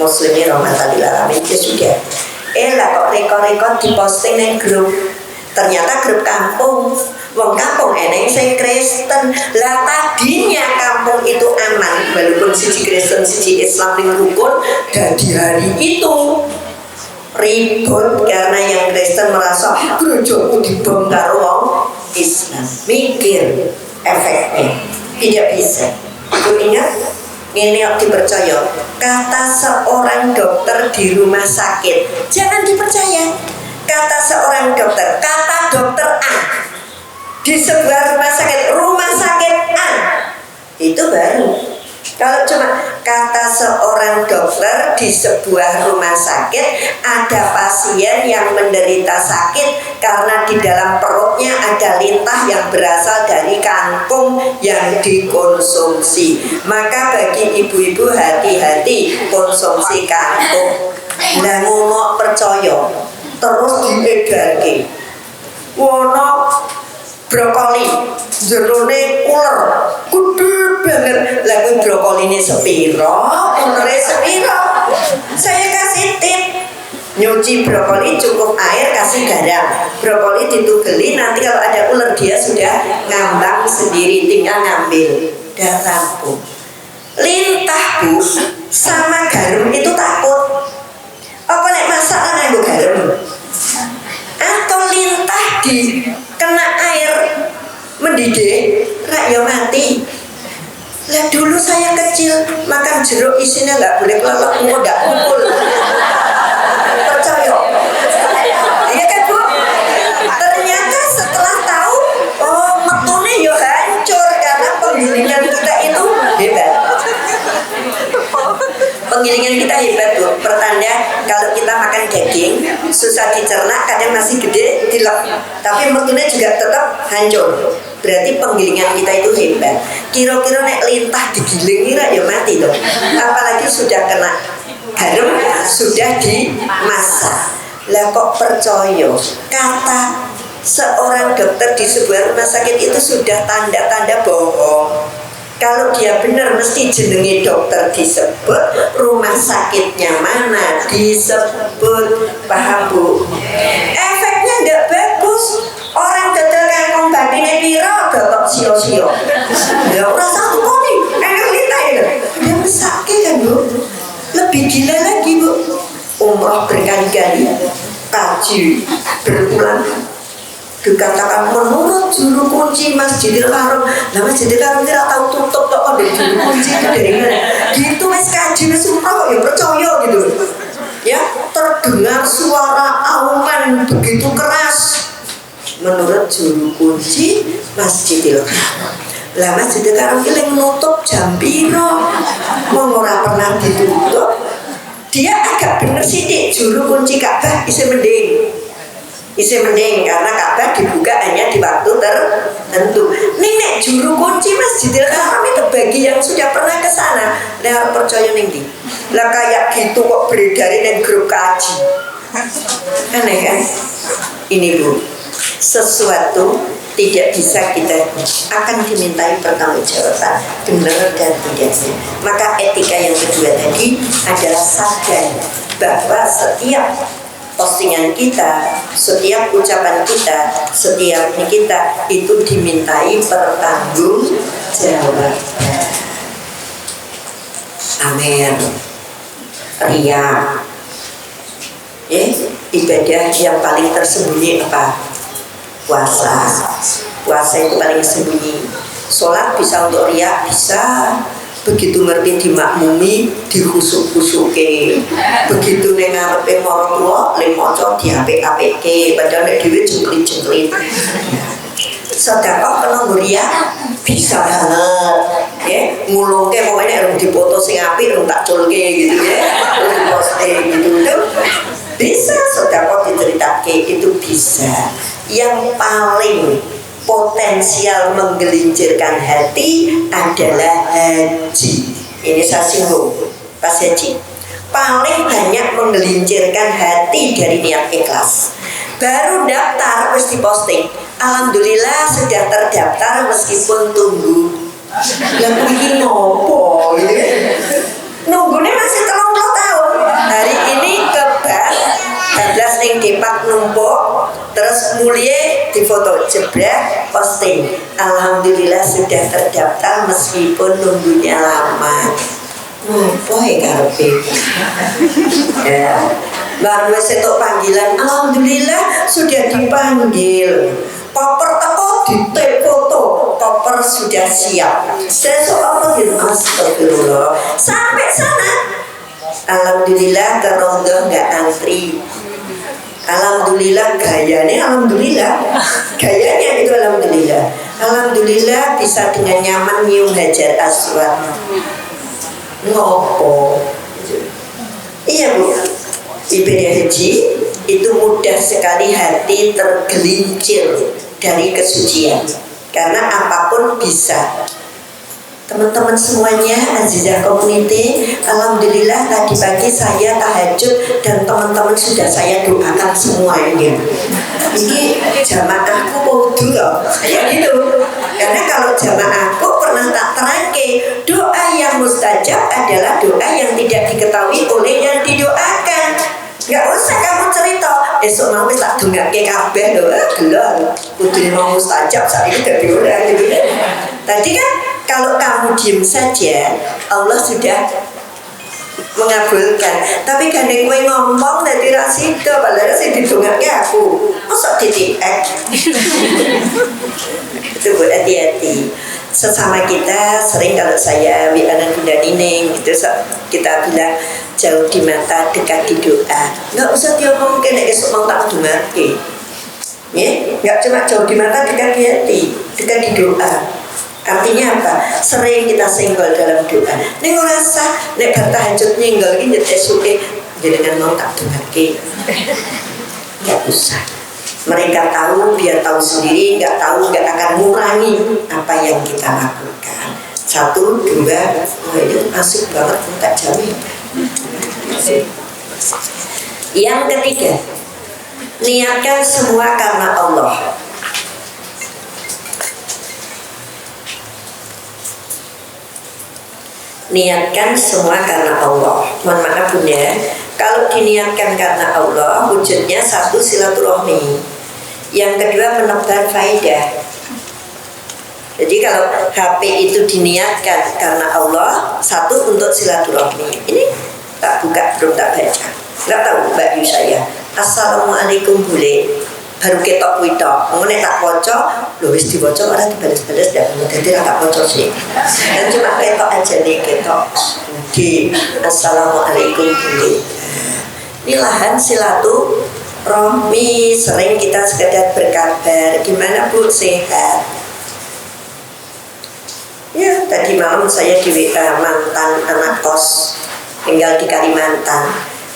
Muslimnya rahmatan lil alamin ya sudah. Lah kok rekor-rekor diposting di grup. Ternyata grup kampung. Wong kampung eneng sing Kristen. Lah tadinya kampung itu aman walaupun siji Kristen siji Islam ning rukun dadi hari itu ribut karena yang Kristen merasa gerejaku dibom karo wong Islam. Mikir efeknya tidak bisa. Ibu ingat ini dipercaya kata seorang dokter di rumah sakit, jangan dipercaya kata seorang dokter, kata dokter A di sebuah rumah sakit A itu baru. Kalau cuma kata seorang dokter di sebuah rumah sakit, ada pasien yang menderita sakit karena di dalam perutnya ada lintah yang berasal dari kangkung yang dikonsumsi. Maka bagi ibu-ibu hati-hati konsumsi kangkung. Nah ngono percaya terus diedarke. Wono brokoli jerone ular gede banget, lagu brokoli ini sepiro, ularnya sepiro. Saya kasih tip, nyuci brokoli cukup air, kasih garam, brokoli ditugeli, nanti kalau ada ular dia sudah ngambang sendiri, tinggal ngambil dan rampung. Lintah bu sama garam itu takut. Apa nek masak nganggo garam? Atau lintah di kena air mendidih, rak ya mati. Lah dulu saya kecil makan jeruk isinya nggak boleh kelelep, nggak pukul. Percaya? Iya kan bu? Ternyata setelah tahu, oh metune ya hancur karena penggilingan kita itu hebat. Penggilingan kita hebat bu, pertanda kalau kita makan daging susah dicerna, kadang masih gede dilep, tapi metune juga tetap hancur. Berarti penggilingan kita itu hebat. Kira-kira nek lintah digiling kira ya mati dong. Apalagi sudah kena garam, sudah dimasak. Lah kok percaya kata seorang dokter di sebuah rumah sakit itu sudah tanda-tanda bohong. Kalau dia benar mesti jenenge dokter disebut, rumah sakitnya mana disebut, paham bu? Efeknya nggak bagus. Orang dodol kangkung batine piro dokter sio-sio. Ya ora satu kali, enak lintah ya. Dia mesake kan bu. Lebih gila lagi bu. Umroh berkali-kali, kaji berulang. Dikatakan menurut juru kunci Masjidil Haram. Nah Masjidil Haram tidak tahu tutup kok ada juru kunci itu dari mana. Gitu wis kaji wis umroh ya percaya gitu. Ya terdengar suara auman begitu keras. Menurut juru kunci Masjidil Haram. Lah Masjidil Haram ki nutup jam piro? Wong ora pernah ditutup. Dia agak bener sithik juru kunci Ka'bah isih mending karena Ka'bah dibuka hanya di waktu tertentu. Nek juru kunci Masjidil Haram itu bagi yang sudah pernah ke sana, nek percaya ning ndi. Lah kayak gitu kok beredar ning grup kaji. Aneh kan? Ini bu, sesuatu tidak bisa kita akan dimintai pertanggungjawaban benar dan tidaknya. Maka etika yang kedua tadi adalah sadar bahwa setiap postingan kita, setiap ucapan kita, setiap kita itu dimintai pertanggungjawaban. Amin. Ria, ibadah yang paling tersembunyi apa? Puasa. Puasa itu paling sembunyi. Sholat bisa untuk ria, bisa. Begitu ngerti dimakmumi, dihusuk-husuke. Begitu ning ngarepe marang tuwa, le maca diapik-apike, padahal nek dhewe jengklit-jengklit. Sedekah kena ria bisa banget. Ya, ngulungke pokoke nek urung dipoto sing apik urung tak culke gitu ya. Urung diposte gitu tuh. Bisa sedekah diceritake itu bisa. Yang paling potensial menggelincirkan hati adalah haji. Ini saya singgung pas haji. Paling banyak menggelincirkan hati dari niat ikhlas. Baru daftar terus diposting. Alhamdulillah sudah terdaftar meskipun tunggu. Yang bikin nopo gitu. Nunggunya masih 30 tahun. Hari ini ke bar 14 ning Depak numpuk, terus mulie di foto jebret posting. Alhamdulillah sudah terdaftar meskipun nunggunya lama. Ngopo ya karepe? Ya. Baru wis entuk panggilan, alhamdulillah sudah dipanggil. Koper teko di foto, koper sudah siap. Sesuk apa gitu? astagfirullah. Sampai sana alhamdulillah ke rondo nggak antri. Alhamdulillah gayanya itu alhamdulillah bisa dengan nyaman nyium Hajar Aswad. Ngopo? Iya Bu, ibadah haji itu mudah sekali hati tergelincir dari kesucian, karena apapun bisa. Teman-teman semuanya, Azizah Community, alhamdulillah tadi pagi saya tahajud dan teman-teman sudah saya doakan semuanya. Ini jamaahku kudu loh, kayak gitu. Karena kalau jamaahku pernah tak terangke, doa yang mustajab adalah doa yang tidak diketahui oleh yang didoakan. Gak usah kamu cerita, esok mau tak dongake kabeh lho, gelon. Kudu mau mustajab saat ini dadi ora gitu. Tadi kan kalau kamu diem saja, Allah sudah mengabulkan. Tapi gandeng gue ngomong dari rasido, padahal sih didongake aku. Masa ditik-ek? Itu Bu, hati-hati. Sesama kita sering kalau saya Wianan Bunda Nining itu kita bilang jauh di mata dekat di doa. Nggak usah diomongin, esok mau tak dongake. Ya, nggak cuma jauh di mata dekat di hati, dekat di doa. Artinya apa? Sering kita senggol dalam doa. Nek ora sah, nek bar tahajud nyenggol iki nyet esuke jenengan mau tak dongake. Enggak usah. Mereka tahu, biar tahu sendiri, enggak tahu enggak akan mengurangi apa yang kita lakukan. 1, 2, ini asik banget tak jamin. Yang ketiga, niatkan semua karena Allah. Niatkan semua karena Allah. Mohon maaf Bunda, kalau diniatkan karena Allah, wujudnya 1 silaturahmi, yang kedua menebar faedah. Jadi kalau HP itu diniatkan karena Allah, 1 untuk silaturahmi. Ini tak buka, belum tak baca. Nggak tahu Mbak Yu saya. Assalamualaikum boleh. Baru ketok witok, mengenai tak pocok, lo wis dibaca orang dibales-bales dan jadi tak pocok sih. Dan cuma ketok aja nih ketok. Oke, assalamualaikum boleh. Ini lahan silaturahmi, sering kita sekedar berkabar. Gimana Bu, sehat? Ya, tadi malam saya di WA mantan anak kos tinggal di Kalimantan.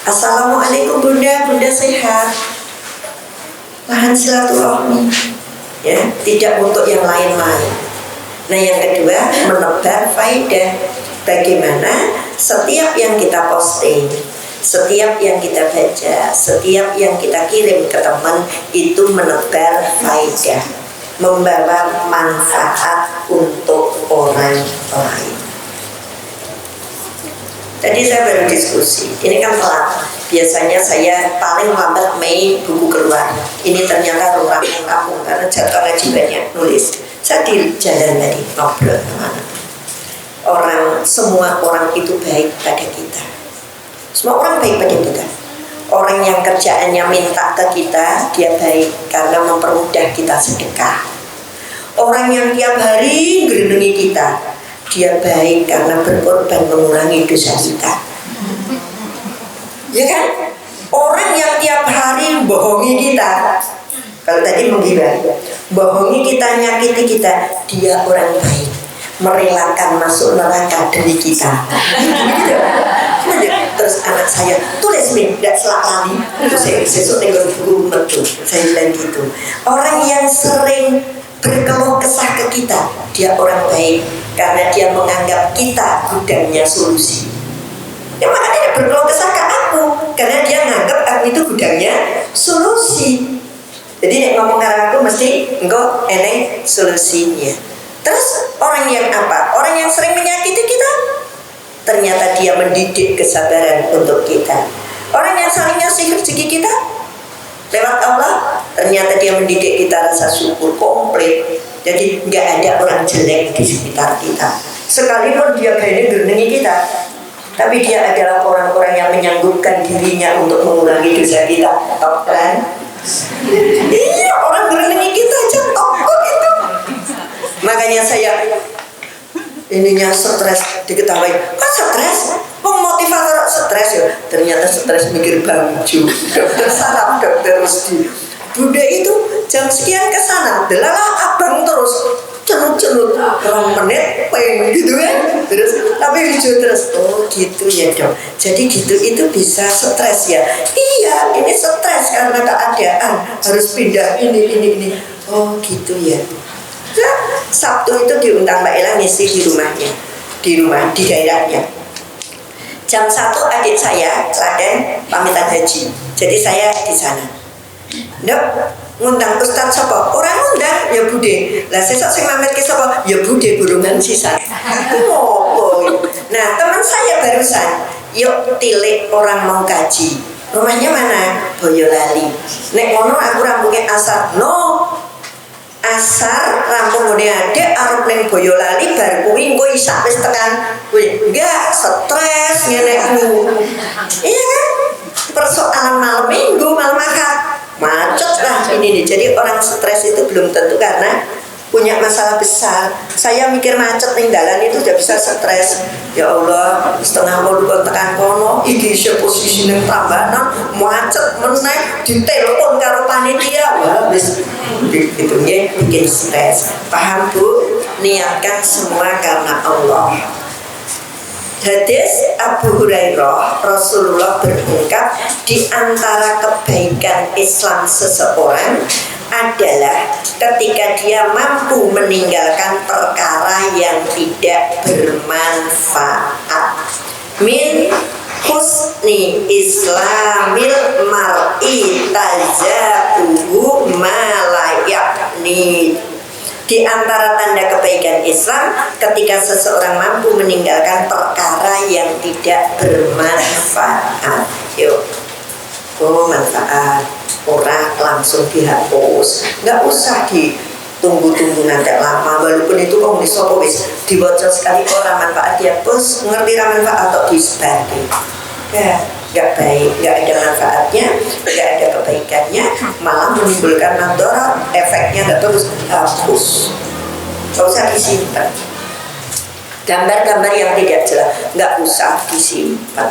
Assalamualaikum Bunda, Bunda sehat? Lahan silaturahmi, ya, tidak untuk yang lain-lain. Nah, yang kedua menebar faedah. Bagaimana setiap yang kita posting, setiap yang kita baca, setiap yang kita kirim ke teman itu menebar faedah, membawa manfaat untuk orang lain. Tadi saya baru diskusi, ini kan telat. Biasanya saya paling lambat Mei buku keluar. Ini ternyata orang kampung karena jadwal ngaji banyak nulis. Saya di jalan tadi ngobrol kemana. Semua orang itu baik pada kita. Semua orang baik pada kita. Orang yang kerjaannya minta ke kita, dia baik karena mempermudah kita sedekah. Orang yang tiap hari ngerenungi kita, dia baik karena berkorban mengurangi dosa kita. Ya kan? Orang yang tiap hari bohongi kita, kalau tadi menggibah, bohongi kita, nyakiti kita, dia orang baik, merelakan masuk neraka demi kita. Terus anak saya tulis nih, tidak selak lagi. Terus saya besok tinggal buku merdu. Saya bilang gitu. Orang yang sering berkeluh kesah ke kita, dia orang baik karena dia menganggap kita gudangnya solusi. Ya makanya dia berkeluh kesah ke aku karena dia menganggap aku itu gudangnya solusi. Jadi nek ngomong ke aku mesti engkau eneng solusinya. Terus orang yang apa? Orang yang sering menyakiti kita, ternyata dia mendidik kesabaran untuk kita. Orang yang saling ngasih rezeki kita lewat Allah, ternyata dia mendidik kita rasa syukur komplit. Jadi nggak ada orang jelek di sekitar kita. Sekalipun dia kayaknya gerenengi kita, tapi dia adalah orang-orang yang menyanggupkan dirinya untuk mengurangi dosa kita. Top kan? Iya, orang gerenengi kita aja top kok itu. Makanya saya ininya stres, diketahui kok stres, motivator stres ya, ternyata stres mikir baju. Dokter saraf, dokter Rusdi, Bude itu jam sekian ke sana, delalah abang terus celut-celut 2 menit pengen gitu kan, terus tapi hijau terus. Oh gitu ya dok, jadi gitu itu bisa stres ya. Iya, ini stres karena keadaan harus pindah ini. Oh gitu ya. Nah, Sabtu itu diundang Mbak Ella ngisi di rumahnya, di daerahnya. Jam 1 adik saya Klaten pamitan haji, jadi saya di sana. Dok, ngundang Ustadz sapa? Orang ngundang ya Bude. Lah sesuk sing mamet ki sapa? Ya Bude burungan sisan. Ngopo. Nah, teman saya barusan, yuk tilik orang mau kaji. Rumahnya mana? Boyolali. Nek ngono aku rampunge asar. No. Asar rampung ngene adek arep ning Boyolali bar kuwi engko isak wis tekan. Enggak, stres ngene ku. Iya kan? Persoalan malam minggu, malam akad. Macet lah ini nih. Jadi orang stres itu belum tentu karena punya masalah besar. Saya mikir macet ning dalan itu udah bisa stres. Ya Allah, setengah 8 tekan kono, iki isih posisi ning Prambanan, macet meneh, ditelepon karo panitia. Wah, wis itu bikin stres. Paham Bu? Niatkan semua karena Allah. Hadis Abu Hurairah, Rasulullah berungkap, di antara kebaikan Islam seseorang adalah ketika dia mampu meninggalkan perkara yang tidak bermanfaat. Min husni islamil mar'i tazabuhu ma la ya'ni. Di antara tanda kebaikan Islam ketika seseorang mampu meninggalkan perkara yang tidak bermanfaat. Yuk, oh manfaat, orang langsung dihapus, nggak usah ditunggu-tunggu nanti lama. Walaupun itu kok bisa dibaca sekali orang manfaat dihapus, ngerti manfaat atau disebar. Ya, nggak baik, nggak ada manfaatnya, nggak ada kebaikannya, malah menimbulkan mudarat, efeknya nggak terus hapus. Nggak usah disimpan. Gambar-gambar yang tidak jelas nggak usah disimpan.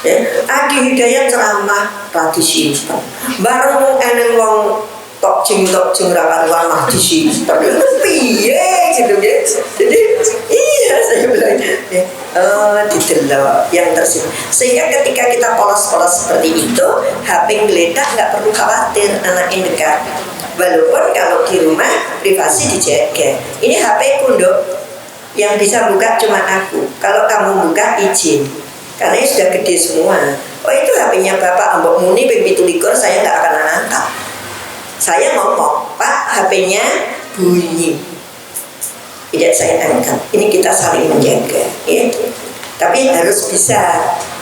Ya, Adi Hidayat ceramah tak disimpan. Baru eneng wong tok jing rakan mah disimpan. Piye gitu ya. Jadi iya saya bilang ya, didelok yang tersimpan. Sehingga ketika kita polos-polos seperti itu, HP geledak nggak perlu khawatir anaknya dekat. Walaupun kalau di rumah privasi dijaga. Ini HP kunduk yang bisa buka cuma aku. Kalau kamu buka izin, karena sudah gede semua. Oh itu HP-nya Bapak Ambok Muni begitu likur, saya nggak akan angkat. Saya ngomong, Pak, HP-nya bunyi. Tidak saya angkat. Ini kita saling menjaga, ya. Tapi harus bisa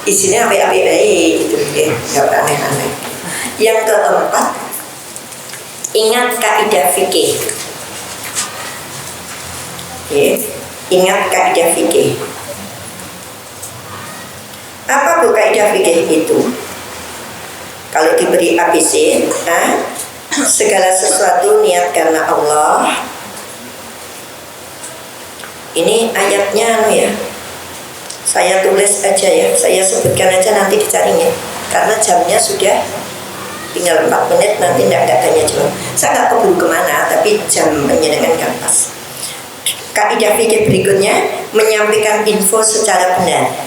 isinya apa-apa gitu, ya. Nggak aneh-aneh. Yang keempat, ingat kaidah fikih. Ya, ingat kaidah fikih. Apa bu kaidah fikih itu? Kalau diberi ABC, segala sesuatu niat karena Allah. Ini ayatnya ya. Saya tulis aja ya. Saya sebutkan aja nanti dicarinya. Karena jamnya sudah tinggal 4 menit, nanti tidak tanya jawab. Saya nggak keburu kemana, tapi jam menyenangkan pas. Kaidah fikih berikutnya, menyampaikan info secara benar.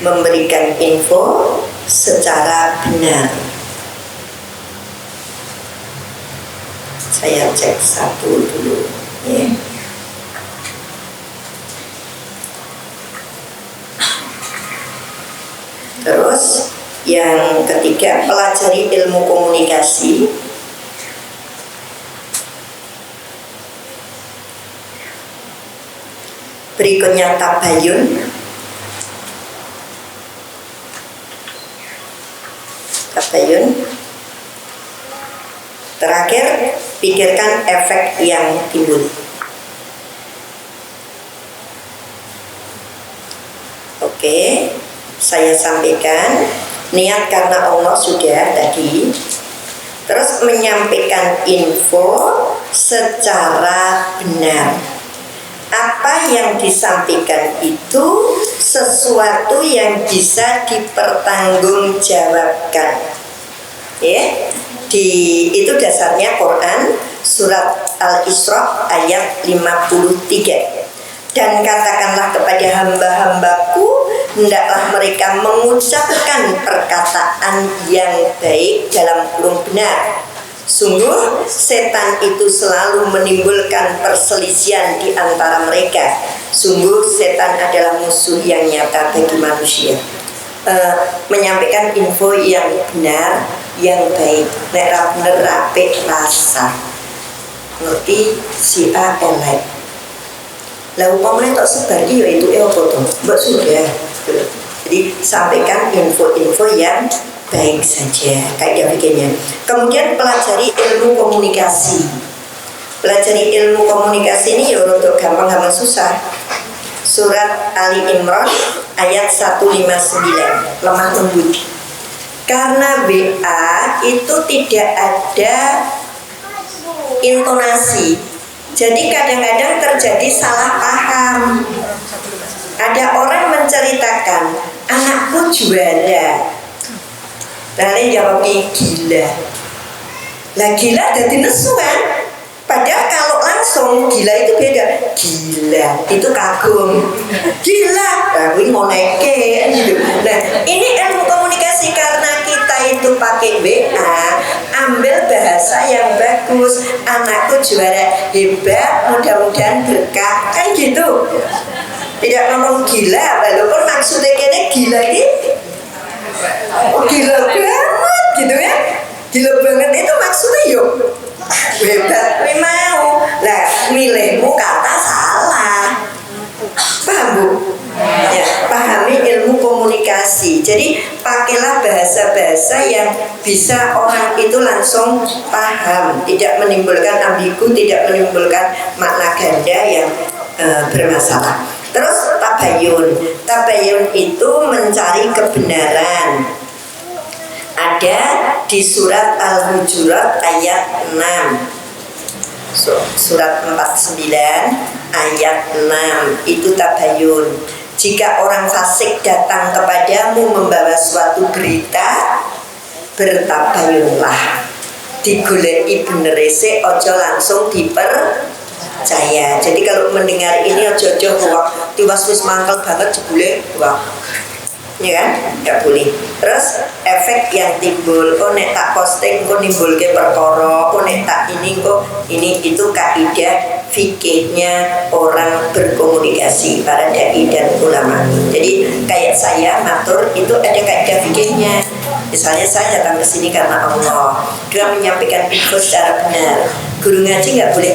Memberikan info secara benar. Saya cek satu dulu ya. Terus yang ketiga, pelajari ilmu komunikasi. Berikutnya tabayun. Terakhir, pikirkan efek yang timbul. Oke, saya sampaikan niat karena Allah sudah tadi. Terus menyampaikan info secara benar. Apa yang disampaikan itu sesuatu yang bisa dipertanggungjawabkan. Ya, itu dasarnya Quran surat Al-Isra ayat 53. Dan katakanlah kepada hamba-hambaku, hendaklah mereka mengucapkan perkataan yang baik dalam kurung benar. Sungguh setan itu selalu menimbulkan perselisihan di antara mereka. Sungguh setan adalah musuh yang nyata bagi manusia. Menyampaikan info yang benar, yang baik, nek bener apik rasa. Ngerti si A elek. Lah upamanya tak sebar ya itu apa tuh? Mbak sudah. Jadi sampaikan info-info yang baik saja kayak begini. Kemudian pelajari ilmu komunikasi. Pelajari ilmu komunikasi ini ya untuk gampang susah. Surat Ali Imran ayat 159, lemah lembut. Karena WA itu tidak ada intonasi. Jadi kadang-kadang terjadi salah paham. Ada orang menceritakan, anakku juara. Lalu jawabnya gila. Lah gila jadi nesu kan? Padahal kalau langsung gila itu beda. Gila itu kagum. Gila, aku mau neke gitu. Nah ini ilmu komunikasi karena kita itu pakai WA, ambil bahasa yang bagus. Anakku juara hebat, mudah-mudahan berkah kan gitu. Tidak ngomong gila, walaupun maksudnya kayaknya gila gitu. Oh, gila banget gitu ya. Gila banget itu maksudnya yuk hebat, mau. Nah, milihmu kata salah. Paham Bu? Ya, pahami ilmu komunikasi. Jadi pakailah bahasa-bahasa yang bisa orang itu langsung paham, tidak menimbulkan ambigu, tidak menimbulkan makna ganda yang bermasalah. Terus tabayun. Tabayun itu mencari kebenaran. Ada di surat Al-Hujurat ayat 6. Surat 49 ayat 6 itu tabayun. Jika orang fasik datang kepadamu membawa suatu berita, bertabayunlah. Digoleki benere sik, ojo langsung dipercaya. Jadi kalau mendengar ini ojo-ojo wah, tiwas-wis mangkel banget jebule wah. Ya kan? Enggak boleh. Terus efek yang timbul, oh nek tak posting kok nimbulke perkara, oh nek tak ini kok ini itu kaidah fikihnya orang berkomunikasi para dai dan ulama. Jadi kayak saya matur itu ada kaidah fikihnya. Misalnya saya datang ke sini karena Allah, dia menyampaikan info secara benar. Guru ngaji nggak boleh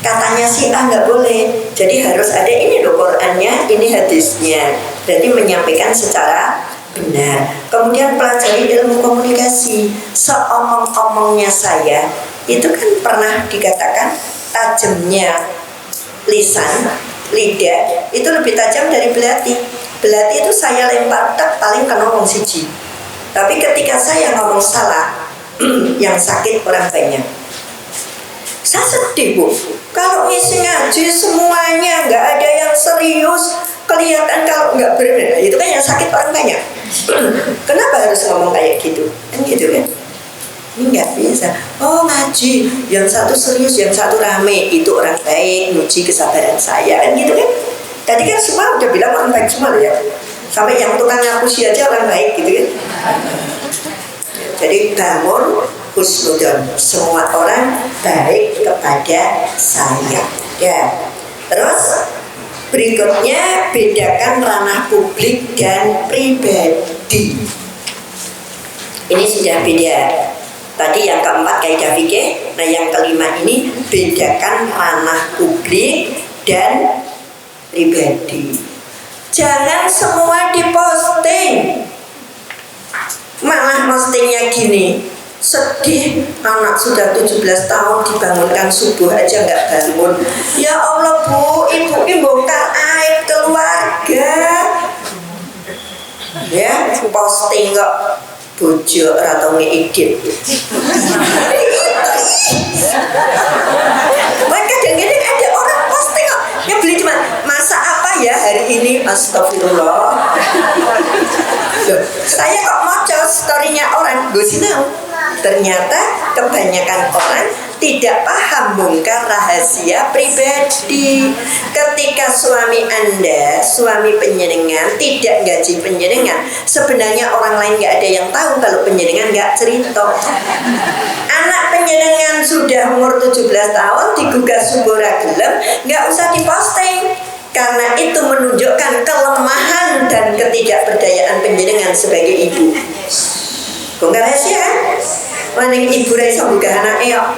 katanya si A nggak boleh. Jadi harus ada ini loh Qurannya, ini hadisnya. Berarti menyampaikan secara benar. Kemudian pelajari ilmu komunikasi. Seomong-omongnya saya itu kan pernah dikatakan tajamnya lisan, lidah itu lebih tajam dari belati. Belati itu saya lempar tak paling kena ngomong siji. Tapi ketika saya ngomong salah, yang sakit orang banyak. Saya sedih Bu, kalau ngisi ngaji semuanya nggak ada yang serius, kelihatan kalau nggak benar, itu kan yang sakit orang banyak. Kenapa harus ngomong kayak gitu? Kan gitu kan? Ini nggak bisa. Oh ngaji, yang satu serius, yang satu rame, itu orang baik, nguji kesabaran saya kan gitu kan? Tadi kan semua udah bilang orang baik semua ya, sampai yang tukang ngapusi aja orang baik gitu kan? Jadi bangun husnudon, semua orang baik kepada saya. Ya. Terus berikutnya bedakan ranah publik dan pribadi. Ini sudah beda. Tadi yang keempat kaidah fikih. Nah yang kelima ini bedakan ranah publik dan pribadi. Jangan semua diposting. Malah postingnya gini, sedih anak sudah 17 tahun dibangunkan subuh aja nggak bangun. Ya Allah Bu, ibu bongkar aib keluarga. Ya posting kok bojo atau ngedit. Maka kadang-kadang ada orang posting kok nyebeli cuma masak apa ya hari ini, astagfirullah. Loh, saya kok maca storynya orang, gue sinau. Ternyata kebanyakan orang tidak paham bongkar rahasia pribadi. Ketika suami Anda, suami penjenengan tidak gaji penjenengan, sebenarnya orang lain nggak ada yang tahu kalau penjenengan nggak cerita. Anak penjenengan sudah umur 17 tahun digugah subora gelem, nggak usah diposting. Karena itu menunjukkan kelemahan dan ketidakberdayaan penjenengan sebagai ibu. Bongkar rahasia kan? Maning ibu raiso buka anaknya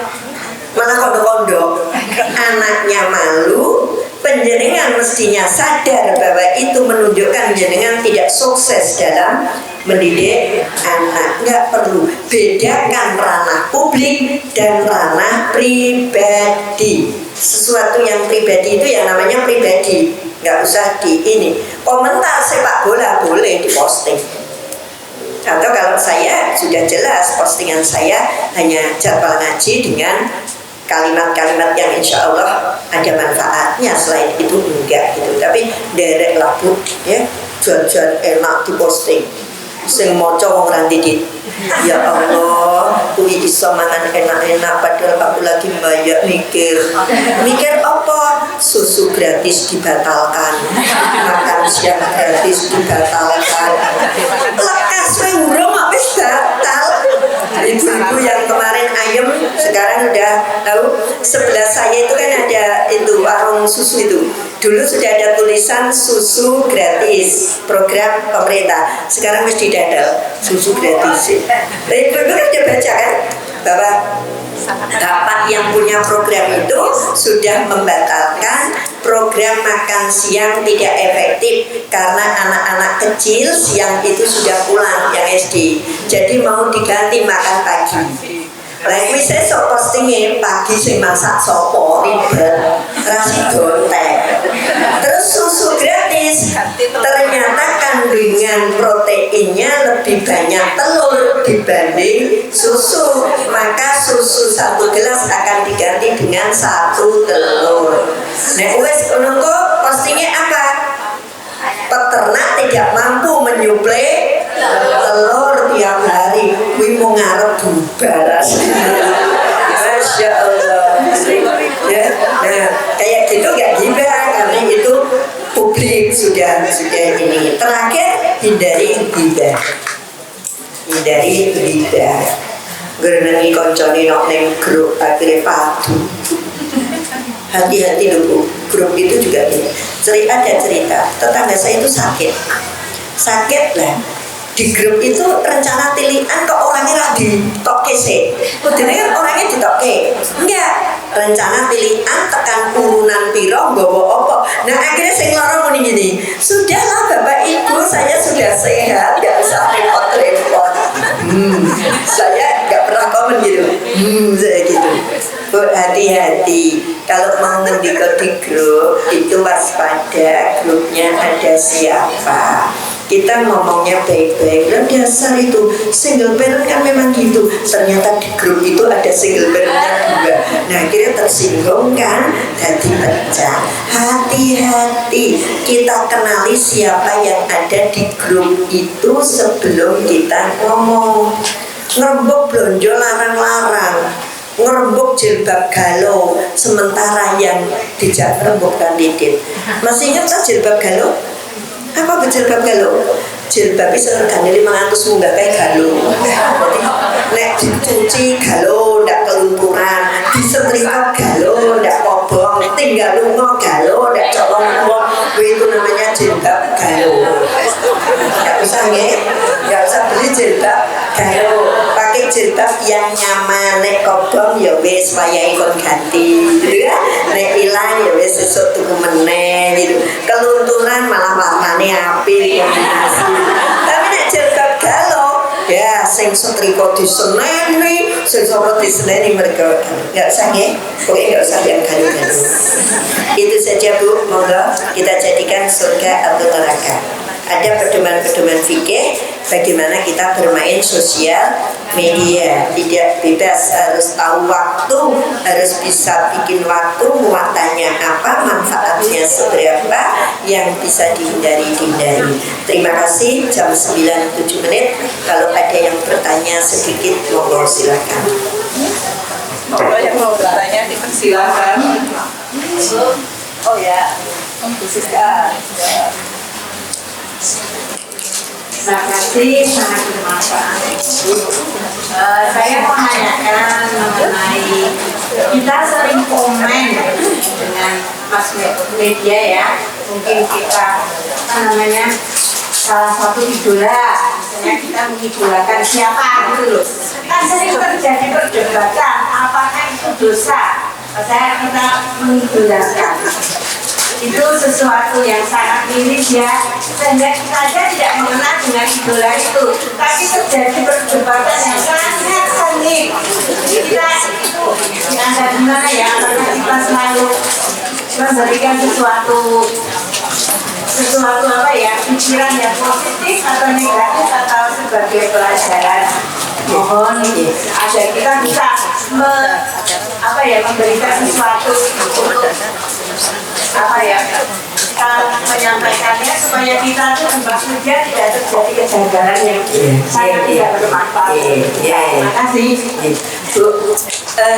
malah kondo-kondo, anaknya malu. Penjenengan mestinya sadar bahwa itu menunjukkan penjenengan tidak sukses dalam mendidik anak. Nggak perlu bedakan ranah publik dan ranah pribadi. Sesuatu yang pribadi itu yang namanya pribadi, nggak usah di ini. Komentar sepak bola boleh diposting. Atau kalau saya sudah jelas postingan saya hanya jadwal ngaji dengan kalimat-kalimat yang insya Allah ada manfaatnya, selain itu enggak gitu. Tapi derek lah bu, ya jual-jual enak diposting. Sing moco wong ra didit. Ya Allah, kuwi iso mangan enak-enak padahal aku lagi banyak mikir. Mikir apa? Susu gratis dibatalkan. Makan siang gratis dibatalkan. Lekas wae urung wis batal. Ibu-ibu yang kemarin ayam sekarang udah tahu. Sebelah saya itu kan ada itu warung susu itu. Dulu sudah ada tulisan susu gratis, program pemerintah. Sekarang mesti didadal susu gratis. Ibu-ibu kan udah baca kan bahwa bapak yang punya program itu sudah membatalkan program makan siang tidak efektif karena anak-anak kecil siang itu sudah pulang yang SD. Jadi mau diganti makan pagi. Lagi saya sok postingnya pagi sing masak sopo ribet rasi gontek. Terus susu gratis, ternyata kandungan proteinnya lebih banyak telur dibanding susu. Maka susu 1 gelas akan diganti dengan 1 telur. Nah wes menunggu postingnya apa? Peternak tidak mampu menyuplai telur tiap hari. Wih mau ngarep bubar. Masya Allah. Ya, nah kayak gitu gak gibah karena itu publik sudah ini. Terakhir hindari gibah. Hindari gibah. Gerenangi konconi nok neng grup akhirnya padu. Hati-hati dulu, grup itu juga ini. Ada cerita, tetangga saya itu sakit lah. Di grup itu rencana tilian kok orangnya lah ditoke sih. Kemudian kan orangnya ditoke, enggak. Rencana tilian tekan urunan piro, bawa opo. Nah akhirnya saya ngelorong gini. Sudahlah bapak ibu, saya sudah sehat, nggak usah repot-repot. Saya nggak pernah komen gitu. Saya gitu. Bu, hati-hati kalau mau mendikot di grup itu waspada grupnya ada siapa. Kita ngomongnya baik-baik. Dan dasar itu single parent kan memang gitu. Ternyata di grup itu ada single parentnya 2. Nah akhirnya tersinggung kan, hati pecah. Hati-hati kita kenali siapa yang ada di grup itu sebelum kita ngomong. Ngerembuk blonjo larang-larang, ngerembuk jilbab galau, sementara yang dijak ngerembuk dan didit. Masih ingat tak jilbab galau? Apa jilbab galau? Jilbab itu regane 500 munggah kayak galau. Nek dicuci galau ndak kelunturan, disetrika galau ndak kobong, tinggal lunga galau ndak colong-colong. Itu namanya jilbab galau. Nggak usah nggak usah beli jilbab galau. Pakai jilbab yang nyaman, nek kobong ya wis wayahe kon ganti gitu ya. Nek ilang ya wis sesuk tuku meneh gitu. Kelunturan malah warnane apik kombinasi. Tapi nek jilbab galau ya sing setrika diseneni, sing sapa diseneni mereka enggak usah nggih. Pokoke enggak usah yang galau-galau. Itu saja Bu, monggo kita jadikan surga atau neraka. ada pedoman-pedoman fikih bagaimana kita bermain sosial media. Tidak bebas, harus tahu waktu, harus bisa bikin waktu, muatannya apa, manfaatnya seberapa, yang bisa dihindari. Terima kasih, jam 9:07. Kalau ada yang bertanya sedikit, monggo silakan. Kalau yang mau bertanya dipersilakan. Oh ya, Siska. Terima kasih, sangat bermanfaat. Saya mau menanyakan mengenai kita sering komen dengan mass media ya. Mungkin kita salah satu idola, misalnya kita mengidolakan siapa gitu loh. Kan sering terjadi perdebatan apakah itu dosa. Kita mengidolakan itu sesuatu yang sangat miris ya, sehingga kita saja tidak mengenal dengan idola itu, tapi terjadi perdebatan yang sangat sengit. Kita itu dianggap gimana ya, apakah kita selalu memberikan sesuatu apa ya, pikiran yang positif atau negatif atau sebagai pelajaran. Mohon agar kita bisa memberikan sesuatu untuk kita menyampaikannya supaya kita tuh maksudnya tidak terjadi kejanggalan yang sangat tidak bermanfaat. Terima kasih. Bu,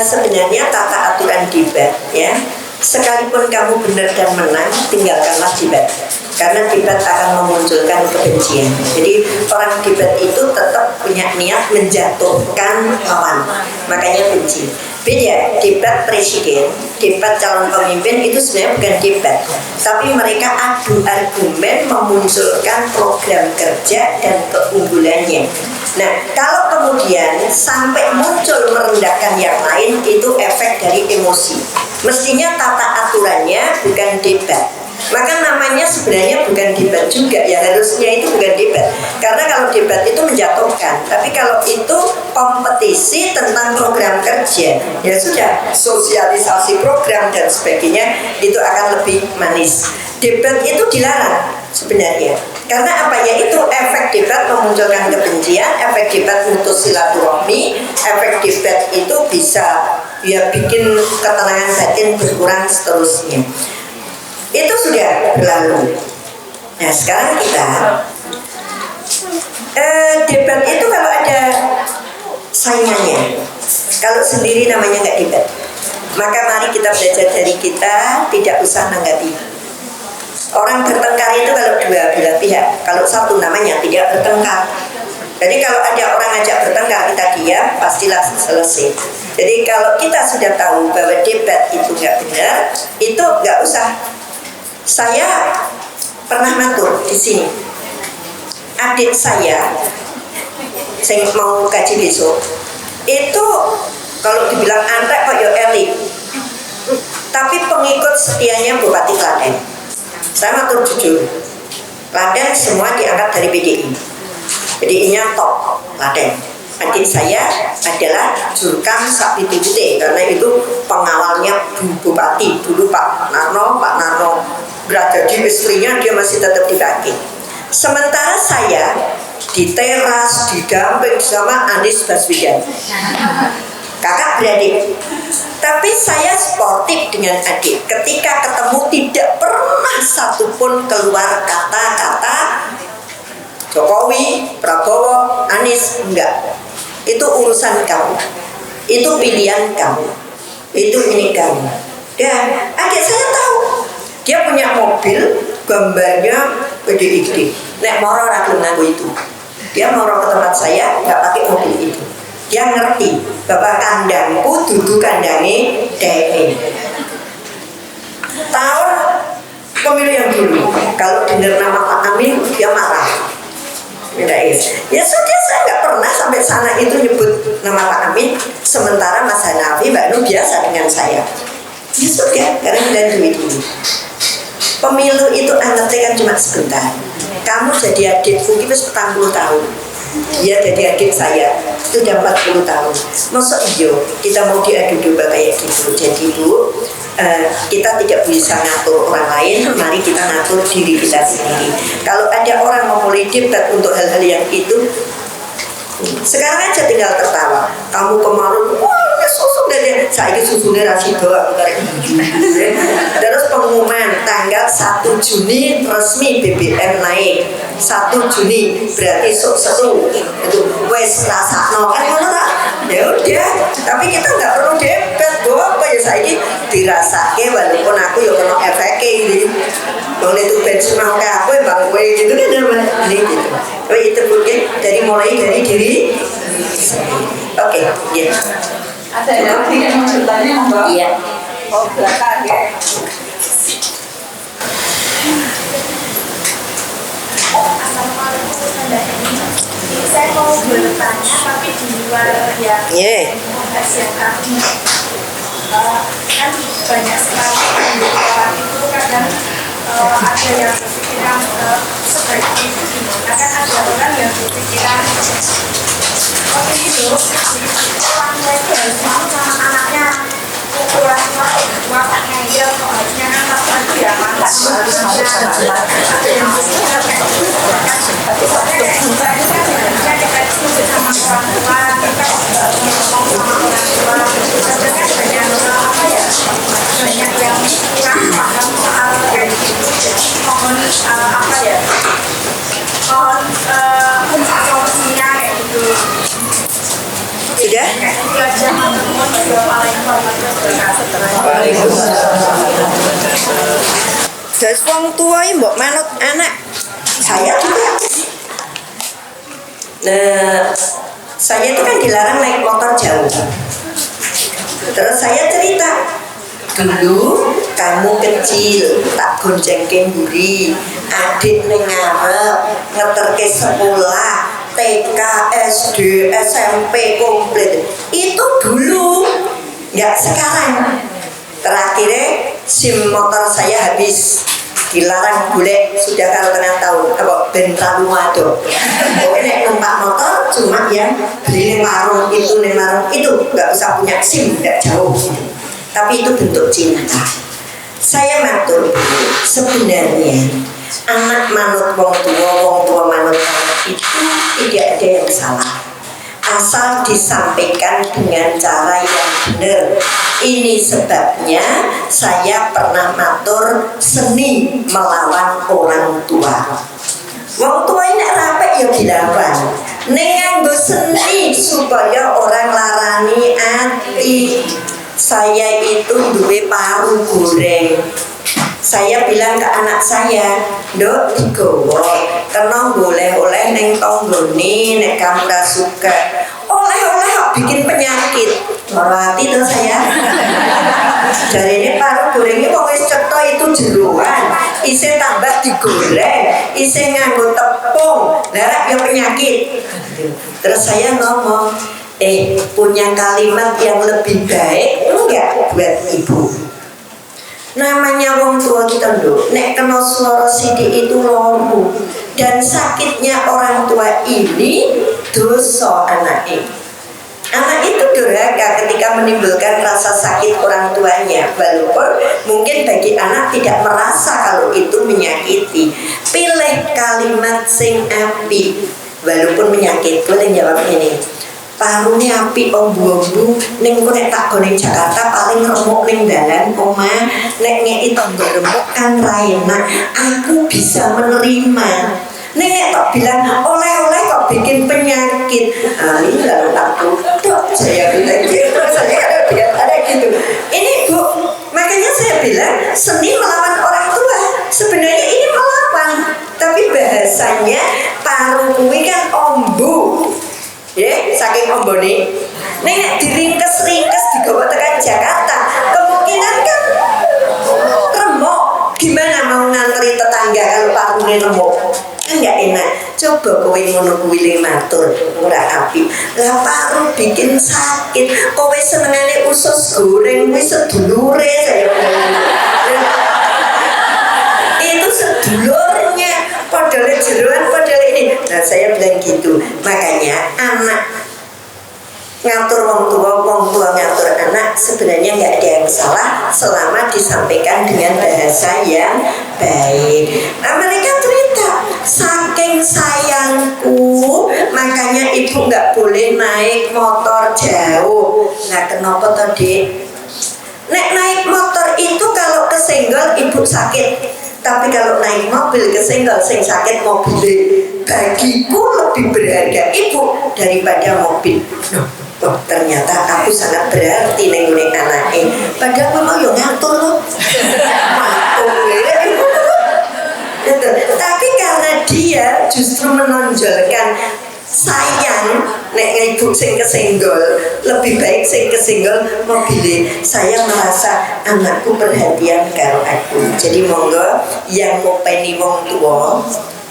sebenarnya tata aturan debat ya, sekalipun kamu benar dan menang, tinggalkanlah debat, karena debat akan memunculkan kebencian. Jadi orang debat itu tetap punya niat menjatuhkan lawan, makanya benci. Beda debat presiden, debat calon pemimpin itu sebenarnya bukan debat, tapi mereka adu argumen memunculkan program kerja dan keunggulannya. Nah, kalau kemudian sampai muncul merendahkan yang lain, itu efek dari emosi. Mestinya tata aturannya bukan debat. Maka namanya sebenarnya bukan debat juga ya, harusnya itu bukan debat, karena kalau debat itu menjatuhkan, tapi kalau itu kompetisi tentang program kerja, ya sudah, sosialisasi program dan sebagainya, itu akan lebih manis. Debat itu dilarang sebenarnya, karena apa ya, itu efek debat memunculkan kebencian, efek debat putus silaturahmi, efek debat itu bisa ya bikin ketenangan batin berkurang seterusnya. Itu sudah berlalu. Nah sekarang kita debat itu kalau ada saingannya, kalau sendiri namanya nggak debat. Maka mari kita belajar dari kita, tidak usah nanggapi. Orang bertengkar itu kalau dua belah pihak, kalau satu namanya tidak bertengkar. Jadi kalau ada orang ngajak bertengkar, kita diam, pastilah selesai. Jadi kalau kita sudah tahu bahwa debat itu nggak benar, itu nggak usah. Saya pernah matur di sini, adik saya mau kaji besok itu kalau dibilang antek kok ya elit, tapi pengikut setianya Bupati Klaten. Saya matur jujur, Klaten semua diangkat dari PDI, PDI-nya top Klaten. Adik saya adalah jurkam Sakti karena itu pengawalnya Bupati dulu Pak Narno berada di istrinya, dia masih tetap dipakai. Sementara saya di teras didamping sama Anies Baswedan, kakak beradik. Tapi saya sportif dengan adik. Ketika ketemu tidak pernah satupun keluar kata-kata Jokowi, Prabowo, Anies, enggak. Itu urusan kamu, itu pilihan kamu, itu ini kamu. Dan adik saya tahu, dia punya mobil gambarnya PDID. Nek moro ragu ngaku itu, dia moro ke tempat saya nggak pakai mobil itu. Dia ngerti bahwa kandangku duduk kandangnya DE. Tahun pemilu yang dulu, kalau dengar nama Pak Amin dia marah. Ya sudah, saya nggak pernah sampai sana itu nyebut nama Pak Amin. Sementara Mas Hanafi, Mbak Nu biasa dengan saya. Ya sudah, karena kita duit dulu. Pemilu itu anaknya kan cuma sebentar. Kamu jadi adikku itu 40 tahun. Dia jadi adik saya sudah 40 tahun. Masa iya kita mau diadu domba kayak gitu. Jadi Bu, kita tidak bisa ngatur orang lain, mari kita ngatur diri kita sendiri. Kalau ada orang memulai debat untuk hal-hal yang itu, sekarang aja tinggal tertawa. Kamu kemarin, wah susu dari saya susunya rasido, terus pengumuman tanggal 1 Juni resmi BBM naik. 1 Juni berarti sesu itu wes rasakno kan ngono ta? Ya udah, tapi kita nggak perlu debat bahwa apa ya saya dirasake walaupun aku ya kena efeknya gitu. Kalau itu bensin mau kayak aku bang gue gitu kan namanya ini gitu. Tapi itu mungkin mulai dari diri. Oke, ya. Ada lagi yang mau bertanya, Mbak? Iya. Oh, belakang ya. Assalamualaikum Mbak Eni. Saya mau bertanya tapi di luar yang konteks yang kami kan banyak sekali orang itu kadang ada yang berpikiran seperti itu gimana kan ada orang yang berpikiran oke itu orang tua itu harus mau sama anaknya ukuran bapaknya dia harusnya kan bapak itu ya mantap harus mau sama ada yang berpikiran kayak gitu tapi soalnya kayak kita diskusi sama orang tua kita ngomong sama orang tua sebenarnya banyak apa ya banyak yang kurang paham soal kayak gitu mohon apa ya mohon solusinya kayak gitu. Sudah? Itu aja mohon Terus wong tua ini mbok manut anak saya juga. Nah, saya itu kan dilarang naik motor jauh. Terus saya cerita, dulu kamu kecil tak goncengke mburi, adik ning ngarep ngeterke sekolah TK, SD, SMP komplit. Itu dulu, nggak sekarang. Terakhirnya SIM motor saya habis, dilarang boleh sudah kalau tengah tahun apa ben terlalu waduh. Pokoknya numpak motor cuma yang beli ning warung itu nggak usah punya SIM, nggak jauh. Tapi itu bentuk cinta. Saya matur sebenarnya anak manut wong tua manut anak itu tidak ada yang salah, asal disampaikan dengan cara yang benar. Ini sebabnya saya pernah matur seni melawan orang tua. Wong tua ini rapek ya dilawan, ning nganggo seni supaya orang larani ati. Saya itu duwe paru goreng. Saya bilang ke anak saya, "Nduk digowo, kena boleh-oleh neng tonggone nek kamu ra suka." Oleh-oleh kok bikin penyakit. Merhati tuh saya. Jadi ini paru gorengnya kok wis cetha itu jeroan, isih tambah digoreng, isih nganggo tepung, lah ya penyakit. Terus saya ngomong, punya kalimat yang lebih baik enggak buat ibu? Namanya wong tua kita lho, nek kena swara sithik itu loro. Dan sakitnya orang tua ini dosa anaknya. Anak itu durhaka ketika menimbulkan rasa sakit orang tuanya, walaupun mungkin bagi anak tidak merasa kalau itu menyakiti. Pilih kalimat sing apik walaupun menyakit. Boleh jawab ini. Parune api ombu-ombu ning engko nek tak go ning Jakarta paling remuk ning dalan omah, nek ngeki tangga remuk kan ra enak. Aku bisa menerima. Nek tak bilang oleh-oleh kok bikin penyakit. Ini lalu tak tutup. Saya bilang gitu, saya ada gitu. Ini Bu, makanya saya bilang seni melawan orang tua. Sebenarnya ini melawan, tapi bahasanya paru kuwi kan ombu. Ya, saking ombone. Nek diringkes-ringkes digawa tekan Jakarta, kemungkinan kan remuk. Gimana mau ngantri tetangga kalau parune remuk? Kan enggak enak. Coba kowe ngono kuwi matur, ora apik. Lah paru bikin sakit. Kowe senengane usus goreng kuwi sedulure saya. Itu sedulurnya, padahal jeroan padahal ini. Nah, saya bilang gitu. Makanya anak ngatur wong tua ngatur anak sebenarnya nggak ada yang salah selama sampaikan dengan bahasa yang baik. Nah, mereka cerita, saking sayangku makanya ibu nggak boleh naik motor jauh. Nah, kenapa tadi? Nek naik motor itu kalau kesenggol ibu sakit, tapi kalau naik mobil kesenggol sing sakit mobil. Bagiku lebih berharga ibu daripada mobil. Oh, ternyata aku sangat berarti nenggone anaknya. Padahal memang yo ngatur loh. Tapi karena dia justru menonjolkan sayang, nek ibu sing kesenggol, lebih baik sing kesenggol mobil. Saya merasa anakku perhatian karo aku. Jadi monggo yang ngopeni wong tua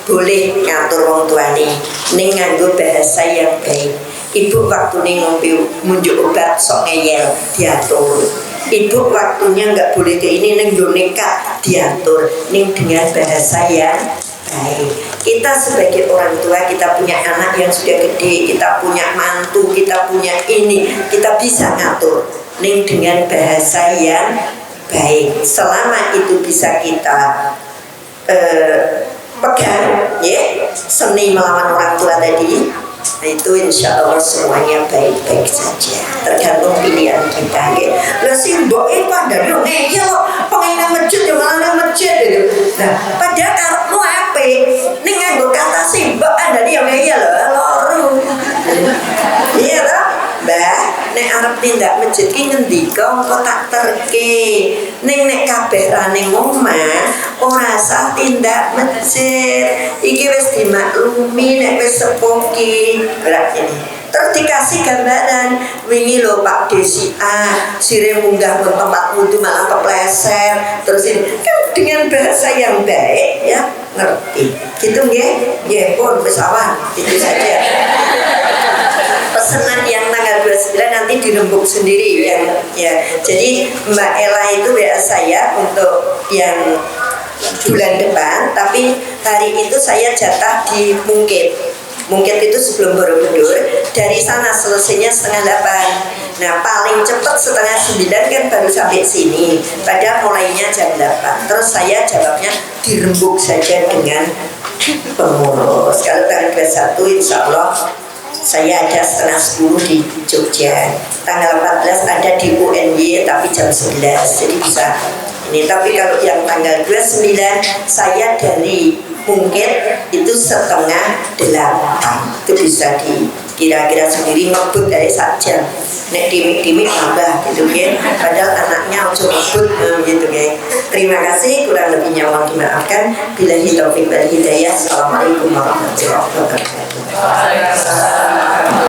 boleh ngatur wong tuane ning nganggo bahasa yang baik. Ibu waktu ning ngombe munjuk obat sok ngeyel diatur. Ibu waktunya nggak boleh ke ini neng nekat diatur ning dengan bahasa yang baik. Kita sebagai orang tua, kita punya anak yang sudah gede, kita punya mantu, kita punya ini, kita bisa ngatur ning dengan bahasa yang baik. Selama itu bisa kita pegang, ya, seni melawan orang tua tadi, nah itu insya Allah semuanya baik-baik saja. Tergantung pilihan kita, ya. Lah si mbok pada yo ngeyel kok pengen nang masjid yo malah nang masjid gitu. Nah, padahal karepmu ape ning nganggo kata si mbok andane yo ngeyel loro. Iya toh? Mbah, nek arep tindak masjid ki ngendika engko tak terke. Ning nek kabeh ra ning omah ora sah tindak masjid. Iki wis dimaklumi nek wis sepuh ki. Berarti terus dikasih gambaran, wingi lho Pak Desi sire munggah ke tempat wudhu malah kepleset. Terus ini kan dengan bahasa yang baik, ya, ngerti gitu nggih? Nggih pun wis awan, itu saja. Pesanan yang tanggal 29 nanti dirembuk sendiri ya. Jadi Mbak Ella itu WA saya untuk yang bulan depan, tapi hari itu saya jatah di Mungkit. Mungkin itu sebelum Borobudur. Dari sana selesainya 7:30. Nah, paling cepat 8:30 kan baru sampai sini. Padahal mulainya jam 8. Terus saya jawabnya dirembuk saja dengan pengurus. Kalau tanggal 21 insya Allah saya ada 9:30 di Jogja. Tanggal 14 ada di UNY tapi jam 11. Jadi bisa ini. Tapi kalau yang tanggal 29 saya dari mungkin itu 7:30. Itu bisa kira-kira sendiri ngebut dari saja. Nek dimik-dimik tambah gitu kan. Padahal anaknya ojo ngebut gitu kan. Terima kasih, kurang lebihnya mohon dimaafkan. Billahi taufiq wal hidayah. Assalamualaikum warahmatullahi wabarakatuh.